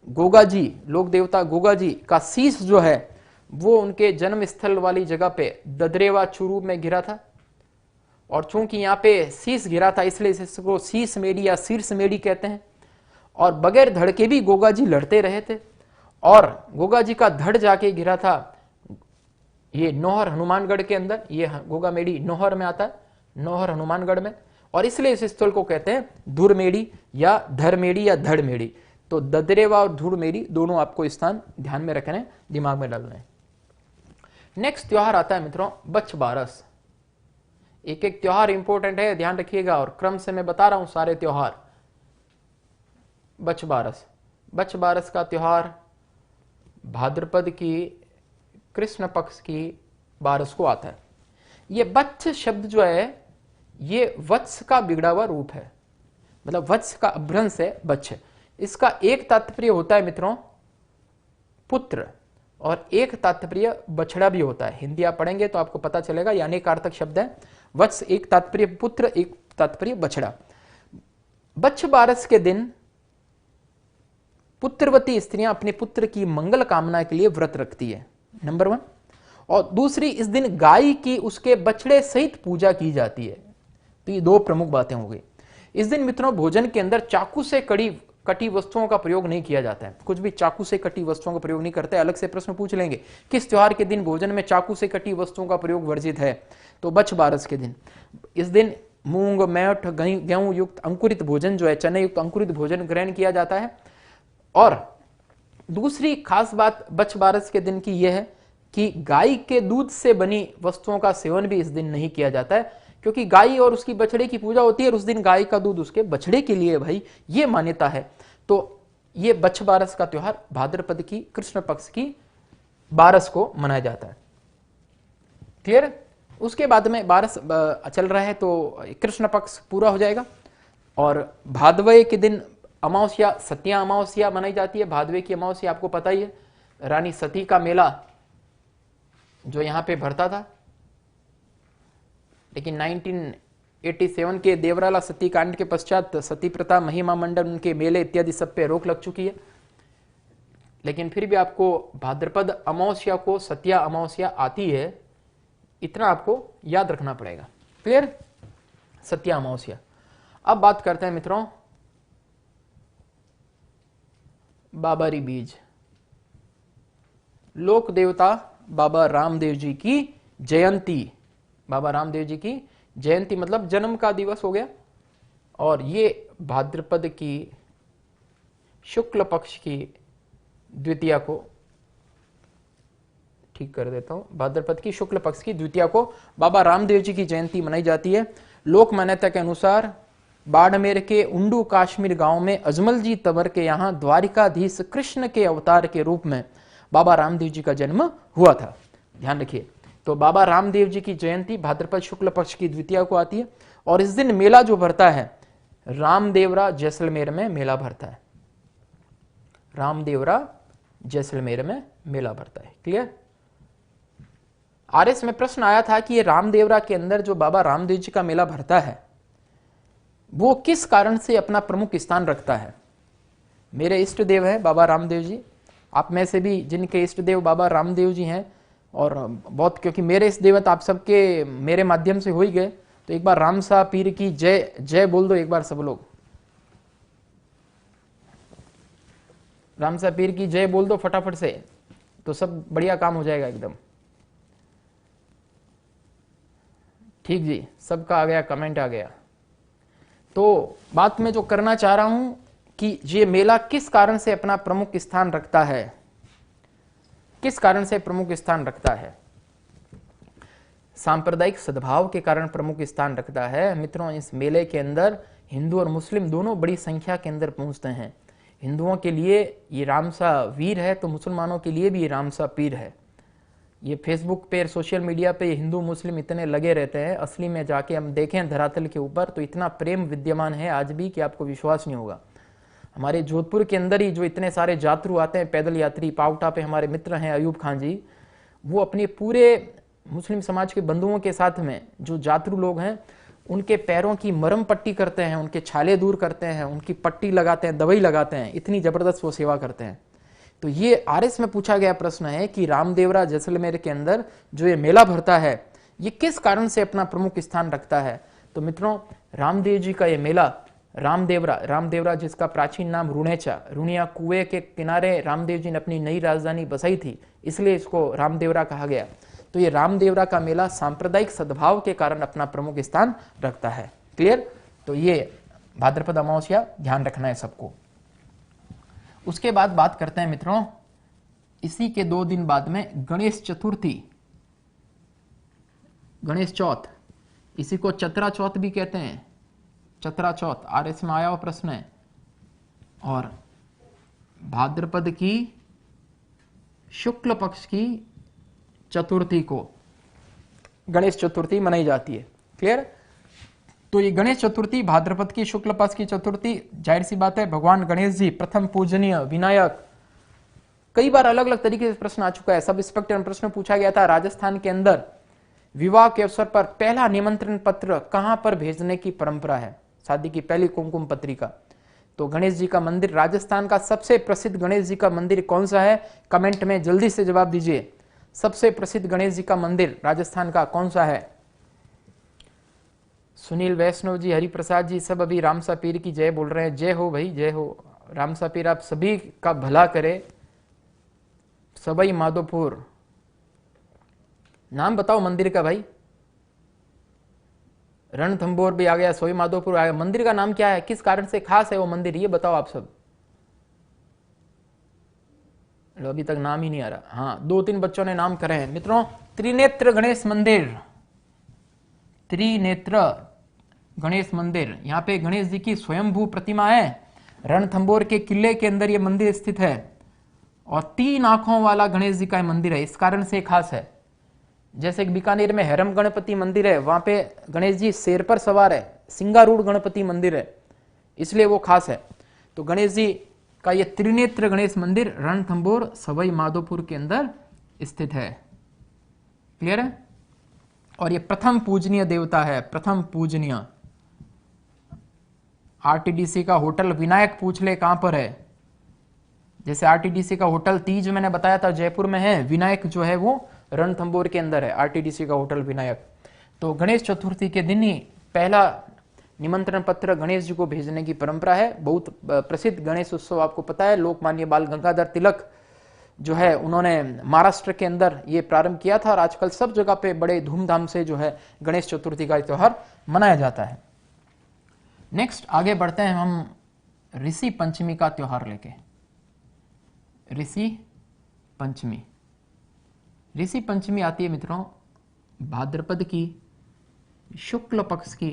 Speaker 1: गोगा जी, लोक देवता गोगा जी का शीश जो है वो उनके जन्म स्थल वाली जगह पे ददरेवा चुरू में गिरा था। और चूंकि यहाँ पे शीश गिरा था इसलिए इसको शीश मेड़ी या शीर्ष मेड़ी कहते हैं। और बगैर धड़ के भी गोगा जी लड़ते रहे थे, और गोगा जी का धड़ जाके गिरा था ये नौहर हनुमानगढ़ के अंदर। ये गोगा मेड़ी नौहर में आता है, नौहर हनुमानगढ़ में, और इसलिए इस स्थल को कहते हैं धुर मेड़ी या धर मेड़ी या धड़ मेड़ी। तो ददरेवा और धुर मेड़ी दोनों आपको स्थान ध्यान में रखने, दिमाग में डालना है। नेक्स्ट त्योहार आता है मित्रों बच्छ बारस। एक एक त्योहार इंपॉर्टेंट है, ध्यान रखिएगा, और क्रम से मैं बता रहा हूं सारे त्योहार। बच्छ बारस, बच्छ बारस का त्योहार भाद्रपद की कृष्ण पक्ष की बारस को आता है। ये बच्छ शब्द जो है ये वत्स का बिगड़ा हुआ रूप है, मतलब वत्स का अभ्रंश है बच्छ। इसका एक तात्पर्य होता है मित्रों पुत्र, और एक तात्पर्य बछड़ा भी होता है। हिंदी आप पढ़ेंगे तो आपको पता चलेगा, ये अनेकार्थक शब्द है। वत्स एक तात्पर्य पुत्र, एक तात्पर्य बछड़ा। बच्छ बारस के दिन पुत्रवती स्त्रियां अपने पुत्र की मंगल कामना के लिए व्रत रखती है, नंबर 1। और दूसरी, इस दिन गाय की उसके बछड़े सहित पूजा की जाती है। तो ये दो प्रमुख बातें हो गई। इस दिन मित्रों भोजन के अंदर चाकू से कटी वस्तुओं का प्रयोग नहीं किया जाता है। कुछ भी चाकू से कटी वस्तुओं का प्रयोग नहीं करते। अलग से प्रश्न पूछ लेंगे किस त्योहार के दिन भोजन में चाकू से कटी वस्तुओं का प्रयोग वर्जित है? तो बच्छ बारस के दिन। इस दिन मूंग, मैठ, गेहूं युक्त अंकुरित भोजन जो है, चने युक्त अंकुरित भोजन ग्रहण किया जाता है। और दूसरी खास बात बछ बारस के दिन की यह है कि गाय के दूध से बनी वस्तुओं का सेवन भी इस दिन नहीं किया जाता है, क्योंकि गाय और उसकी बछड़े की पूजा होती है और उस दिन गाय का दूध उसके बछड़े के लिए भाई, ये मान्यता है। तो ये बछ बारस का त्योहार भाद्रपद की कृष्ण पक्ष की बारस को मनाया जाता है। क्लियर? उसके बाद में बारस चल रहा है तो कृष्ण पक्ष पूरा हो जाएगा और भादवे के दिन अमावस्या, सतिया अमावस्या मनाई जाती है। भादवे की अमावस्या आपको पता ही है, रानी सती का मेला जो यहां पे भरता था, लेकिन 1987 के देवराला सती कांड के पश्चात सती प्रथा, महिमा मंडल, उनके मेले इत्यादि सब पे रोक लग चुकी है। लेकिन फिर भी आपको भाद्रपद अमावस्या को सतिया अमावस्या आती है, इतना आपको याद रखना पड़ेगा। क्लियर? सतिया अमावस्या। अब बात करते हैं मित्रों बाबारी बीज। लोक देवता बाबा रामदेव जी की जयंती, बाबा रामदेव जी की जयंती मतलब जन्म का दिवस हो गया, और ये भाद्रपद की शुक्ल पक्ष की द्वितीया को, ठीक कर देता हूं, भाद्रपद की शुक्ल पक्ष की द्वितीया को बाबा रामदेव जी की जयंती मनाई जाती है। लोक मान्यता के अनुसार बाड़मेर के उंडू काश्मीर गांव में अजमल जी तंवर के यहां द्वारिकाधीश कृष्ण के अवतार के रूप में बाबा रामदेव जी का जन्म हुआ था। ध्यान रखिए, तो बाबा रामदेव जी की जयंती भाद्रपद शुक्ल पक्ष की द्वितीया को आती है और इस दिन मेला जो भरता है, रामदेवरा जैसलमेर में मेला भरता है। रामदेवरा जैसलमेर में मेला भरता है। क्लियर? आरएस में प्रश्न आया था कि ये रामदेवरा के अंदर जो बाबा रामदेव जी का मेला भरता है वो किस कारण से अपना प्रमुख स्थान रखता है। मेरे इष्ट देव है बाबा रामदेव जी, आप में से भी जिनके इष्ट देव बाबा रामदेव जी हैं, और बहुत, क्योंकि मेरे इष्ट देवत आप सबके मेरे माध्यम से हो ही गए, तो एक बार रामसा पीर की जय जय बोल दो एक बार सब लोग। रामसा पीर की जय बोल दो फटाफट से, तो सब बढ़िया काम हो जाएगा एकदम। ठीक जी, सबका आ गया, कमेंट आ गया। तो बात मैं जो करना चाह रहा हूं कि ये मेला किस कारण से अपना प्रमुख स्थान रखता है, किस कारण से प्रमुख स्थान रखता है। सांप्रदायिक सद्भाव के कारण प्रमुख स्थान रखता है। मित्रों, इस मेले के अंदर हिंदू और मुस्लिम दोनों बड़ी संख्या के अंदर पहुंचते हैं। हिंदुओं के लिए ये रामसा वीर है तो मुसलमानों के लिए भी ये रामसा पीर है। ये फेसबुक पे, सोशल मीडिया पे हिंदू मुस्लिम इतने लगे रहते हैं, असली में जाके हम देखें धरातल के ऊपर तो इतना प्रेम विद्यमान है आज भी कि आपको विश्वास नहीं होगा। हमारे जोधपुर के अंदर ही जो इतने सारे यात्रु आते हैं, पैदल यात्री, पावटा पे हमारे मित्र हैं अयूब खान जी, वो अपने पूरे मुस्लिम समाज के बंधुओं के साथ में जो यात्रु लोग हैं उनके पैरों की मरम पट्टी करते हैं, उनके छाले दूर करते हैं, उनकी पट्टी लगाते हैं, दवाई लगाते हैं, इतनी जबरदस्त वो सेवा करते हैं। तो ये आरएस में पूछा गया प्रश्न है कि रामदेवरा जैसलमेर के अंदर जो ये मेला भरता है ये किस कारण से अपना प्रमुख स्थान रखता है। तो मित्रों, रामदेव जी का ये मेला रामदेवरा जिसका प्राचीन नाम रुणेचा, रुणिया कुएं के किनारे रामदेव जी ने अपनी नई राजधानी बसाई थी, इसलिए इसको रामदेवरा कहा गया। तो ये रामदेवरा का मेला सांप्रदायिक सद्भाव के कारण अपना प्रमुख स्थान रखता है। क्लियर? तो ये भाद्रपद अमावस्या ध्यान रखना है सबको। उसके बाद बात करते हैं मित्रों, इसी के 2 दिन बाद में गणेश चतुर्थी, गणेश चौथ, इसी को चतरा चौथ भी कहते हैं। चतरा चौथ आरएस में आया हुआ प्रश्न है। और भाद्रपद की शुक्ल पक्ष की चतुर्थी को गणेश चतुर्थी मनाई जाती है। क्लियर? तो ये गणेश चतुर्थी, भाद्रपद की शुक्ल पक्ष की चतुर्थी, जाहिर सी बात है भगवान गणेश जी प्रथम पूजनीय विनायक। कई बार अलग अलग तरीके से प्रश्न आ चुका है। सब इंस्पेक्टर में प्रश्न पूछा गया था राजस्थान के अंदर विवाह के अवसर पर पहला निमंत्रण पत्र कहां पर भेजने की परंपरा है, शादी की पहली कुमकुम पत्रिका। तो गणेश जी का मंदिर, राजस्थान का सबसे प्रसिद्ध गणेश जी का मंदिर कौन सा है, कमेंट में जल्दी से जवाब दीजिए। सबसे प्रसिद्ध गणेश जी का मंदिर राजस्थान का कौन सा है। सुनील वैष्णव जी, हरिप्रसाद जी, सब अभी रामसा पीर की जय बोल रहे हैं। जय हो भाई, जय हो। रामसा पीर आप सभी का भला करे। सबई माधोपुर, नाम बताओ मंदिर का भाई। रणथंबोर भी आ गया, सोई माधोपुर आ गया। मंदिर का नाम क्या है, किस कारण से खास है वो मंदिर, ये बताओ आप सब। लो, अभी तक नाम ही नहीं आ रहा। हाँ, 2-3 बच्चों ने नाम करे हैं मित्रों। त्रिनेत्र गणेश मंदिर, त्रिनेत्र गणेश मंदिर, यहाँ पे गणेश जी की स्वयंभू प्रतिमा है। रणथंबोर के किले के अंदर ये मंदिर स्थित है और 3 आंखों वाला गणेश जी का मंदिर है, इस कारण से खास है। जैसे बीकानेर में हैरम गणपति मंदिर है, वहां पे गणेश जी शेर पर सवार है, सिंगारूढ़ गणपति मंदिर है, इसलिए वो खास है। तो गणेश जी का ये त्रिनेत्र गणेश मंदिर रणथंबोर सवाई माधोपुर के अंदर स्थित है। क्लियर है? और ये प्रथम पूजनीय देवता है, प्रथम पूजनीय। आरटीडीसी का होटल विनायक पूछ ले कहां पर है। जैसे आरटीडीसी का होटल तीज मैंने बताया था जयपुर में है, विनायक जो है वो रणथंबोर के अंदर है, आरटीडीसी का होटल विनायक। तो गणेश चतुर्थी के दिन ही पहला निमंत्रण पत्र गणेश जी को भेजने की परंपरा है। बहुत प्रसिद्ध गणेश उत्सव आपको पता है, लोकमान्य बाल गंगाधर तिलक जो है उन्होंने महाराष्ट्र के अंदर ये प्रारंभ किया था और आजकल सब जगह पे बड़े धूमधाम से जो है गणेश चतुर्थी का त्योहार मनाया जाता है। नेक्स्ट आगे बढ़ते हैं हम ऋषि पंचमी का त्योहार लेके। ऋषि पंचमी, ऋषि पंचमी आती है मित्रों भाद्रपद की शुक्ल पक्ष की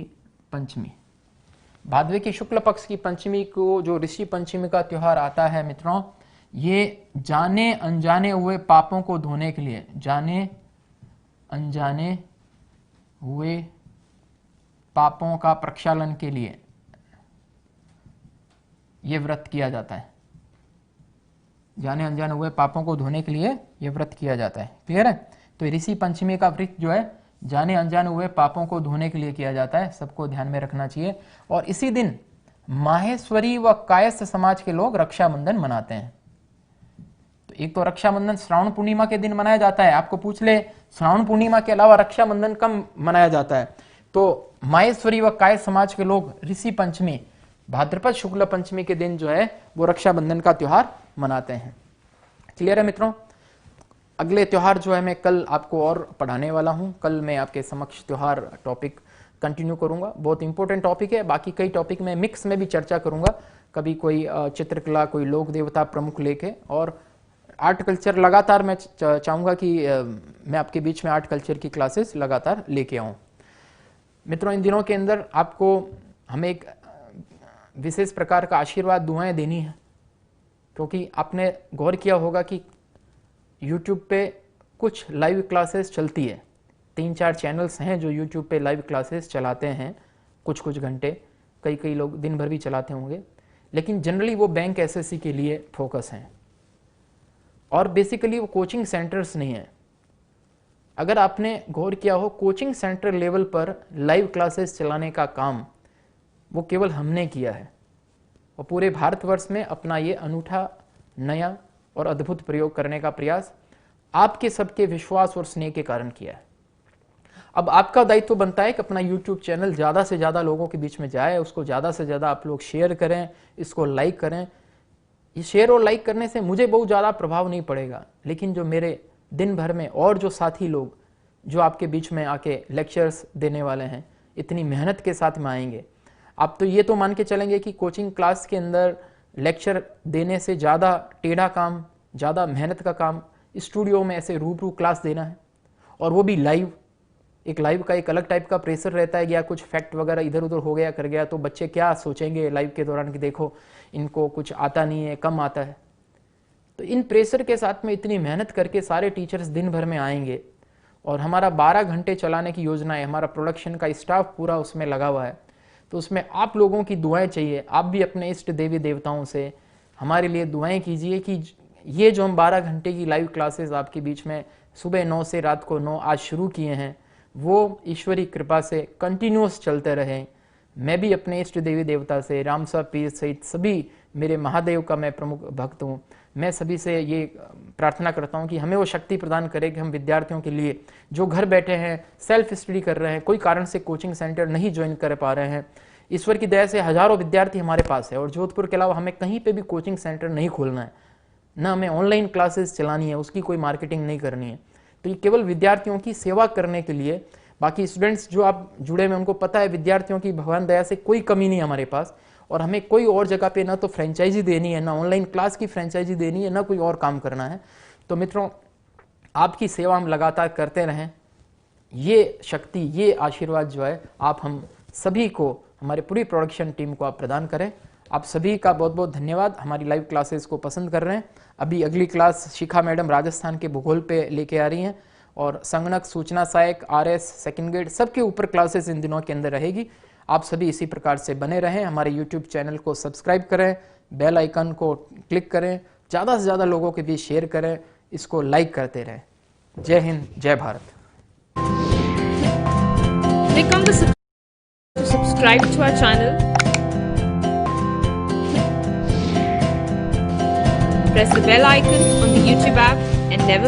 Speaker 1: पंचमी। भादवे की शुक्ल पक्ष की पंचमी को जो ऋषि पंचमी का त्योहार आता है मित्रों, ये जाने अनजाने हुए पापों को धोने के लिए, जाने अनजाने हुए पापों का प्रक्षालन के लिए यह व्रत किया जाता है। जाने अनजाने हुए पापों को धोने के लिए यह व्रत किया जाता है। क्लियर है? तो ऋषि पंचमी का व्रत जो है जाने अनजाने हुए पापों को धोने के लिए किया जाता है, सबको ध्यान में रखना चाहिए। और इसी दिन माहेश्वरी व कायस्थ समाज के लोग रक्षाबंधन मनाते हैं। तो एक तो रक्षाबंधन श्रावण पूर्णिमा के दिन मनाया जाता है, आपको पूछ ले श्रावण पूर्णिमा के अलावा रक्षाबंधन कब मनाया जाता है, तो माहेश्वरी व कायस्थ समाज के लोग ऋषि पंचमी भाद्रपद शुक्ल पंचमी के दिन जो है वो रक्षाबंधन का त्योहार मनाते हैं। क्लियर है मित्रों? अगले त्योहार जो है मैं कल आपको और पढ़ाने वाला हूं। कल मैं आपके समक्ष त्योहार टॉपिक कंटिन्यू करूंगा, बहुत इंपॉर्टेंट टॉपिक है। बाकी कई टॉपिक में मिक्स में भी चर्चा करूंगा, कभी कोई चित्रकला, कोई लोक देवता प्रमुख लेके। और आर्ट कल्चर लगातार मैं चाहूंगा कि मैं आपके बीच में आर्ट कल्चर की क्लासेस लगातार लेके आऊं। मित्रों इन दिनों के अंदर आपको हमें एक विशेष प्रकार का आशीर्वाद दुआएं देनी है, क्योंकि आपने गौर किया होगा कि YouTube पे कुछ लाइव क्लासेस चलती है। 3-4 चैनल्स हैं जो YouTube पे लाइव क्लासेस चलाते हैं कुछ घंटे, कई लोग दिन भर भी चलाते होंगे, लेकिन जनरली वो बैंक एसएससी के लिए फोकस हैं और बेसिकली वो कोचिंग सेंटर्स नहीं है। अगर आपने गौर किया हो, कोचिंग सेंटर लेवल पर लाइव क्लासेस चलाने का काम वो केवल हमने किया है और पूरे भारतवर्ष में अपना ये अनूठा, नया और अद्भुत प्रयोग करने का प्रयास आपके सबके विश्वास और स्नेह के कारण किया है। अब आपका दायित्व बनता है कि अपना YouTube चैनल ज़्यादा से ज़्यादा लोगों के बीच में जाए, उसको ज़्यादा से ज़्यादा आप लोग शेयर करें, इसको लाइक करें। ये शेयर और लाइक करने से मुझे बहुत ज़्यादा प्रभाव नहीं पड़ेगा, लेकिन जो मेरे दिन भर में और जो साथी लोग जो आपके बीच में आके लेक्चर्स देने वाले हैं, इतनी मेहनत के साथ में आएंगे, आप तो ये तो मान के चलेंगे कि कोचिंग क्लास के अंदर लेक्चर देने से ज़्यादा टेढ़ा काम, ज़्यादा मेहनत का काम स्टूडियो में ऐसे रूबरू क्लास देना है, और वो भी लाइव। एक लाइव का एक अलग टाइप का प्रेशर रहता है, या कुछ फैक्ट वगैरह इधर उधर हो गया कर गया तो बच्चे क्या सोचेंगे लाइव के दौरान कि देखो इनको कुछ आता नहीं है, कम आता है। तो इन प्रेशर के साथ में इतनी मेहनत करके सारे टीचर्स दिन भर में आएंगे और हमारा 12 घंटे चलाने की योजना है, हमारा प्रोडक्शन का स्टाफ पूरा उसमें लगा हुआ है, तो उसमें आप लोगों की दुआएं चाहिए। आप भी अपने इष्ट देवी देवताओं से हमारे लिए दुआएं कीजिए कि ये जो हम 12 घंटे की लाइव क्लासेस आपके बीच में सुबह 9 से रात को 9 आज शुरू किए हैं, वो ईश्वरी कृपा से कंटिन्यूस चलते रहें। मैं भी अपने इष्ट देवी देवता से, रामसा पीर सहित सभी मेरे महादेव का मैं प्रमुख भक्त हूँ, मैं सभी से ये प्रार्थना करता हूँ कि हमें वो शक्ति प्रदान करे कि हम विद्यार्थियों के लिए जो घर बैठे हैं, सेल्फ स्टडी कर रहे हैं, कोई कारण से कोचिंग सेंटर नहीं ज्वाइन कर पा रहे हैं, ईश्वर की दया से हजारों विद्यार्थी हमारे पास है और जोधपुर के अलावा हमें कहीं पे भी कोचिंग सेंटर नहीं खोलना है, ना हमें ऑनलाइन क्लासेस चलानी है, उसकी कोई मार्केटिंग नहीं करनी है। तो ये केवल विद्यार्थियों की सेवा करने के लिए, बाकी स्टूडेंट्स जो आप जुड़े में उनको पता है विद्यार्थियों की भगवान दया से कोई कमी नहीं हमारे पास, और हमें कोई और जगह पे ना तो फ्रेंचाइजी देनी है, ना ऑनलाइन क्लास की फ्रेंचाइजी देनी है, ना कोई और काम करना है। तो मित्रों, आपकी सेवा हम लगातार करते रहें। ये शक्ति, ये आशीर्वाद जो है आप हम सभी को, हमारी पूरी प्रोडक्शन टीम को आप प्रदान करें। आप सभी का बहुत बहुत धन्यवाद, हमारी लाइव क्लासेस को पसंद कर रहे हैं। अभी अगली क्लास शिखा मैडम राजस्थान के भूगोल पे लेके आ रही हैं, और संगणक, सूचना सहायक, आरएस, सेकंड ग्रेड सबके ऊपर क्लासेस इन दिनों के अंदर रहेगी। आप सभी इसी प्रकार से बने रहें, हमारे यूट्यूब चैनल को सब्सक्राइब करें, बेल आइकन को क्लिक करें, ज़्यादा से ज़्यादा लोगों के बीच शेयर करें, इसको लाइक करते रहें। जय हिंद, जय Bharat.
Speaker 2: Click on the to subscribe to our channel. Press the bell icon on the YouTube app and never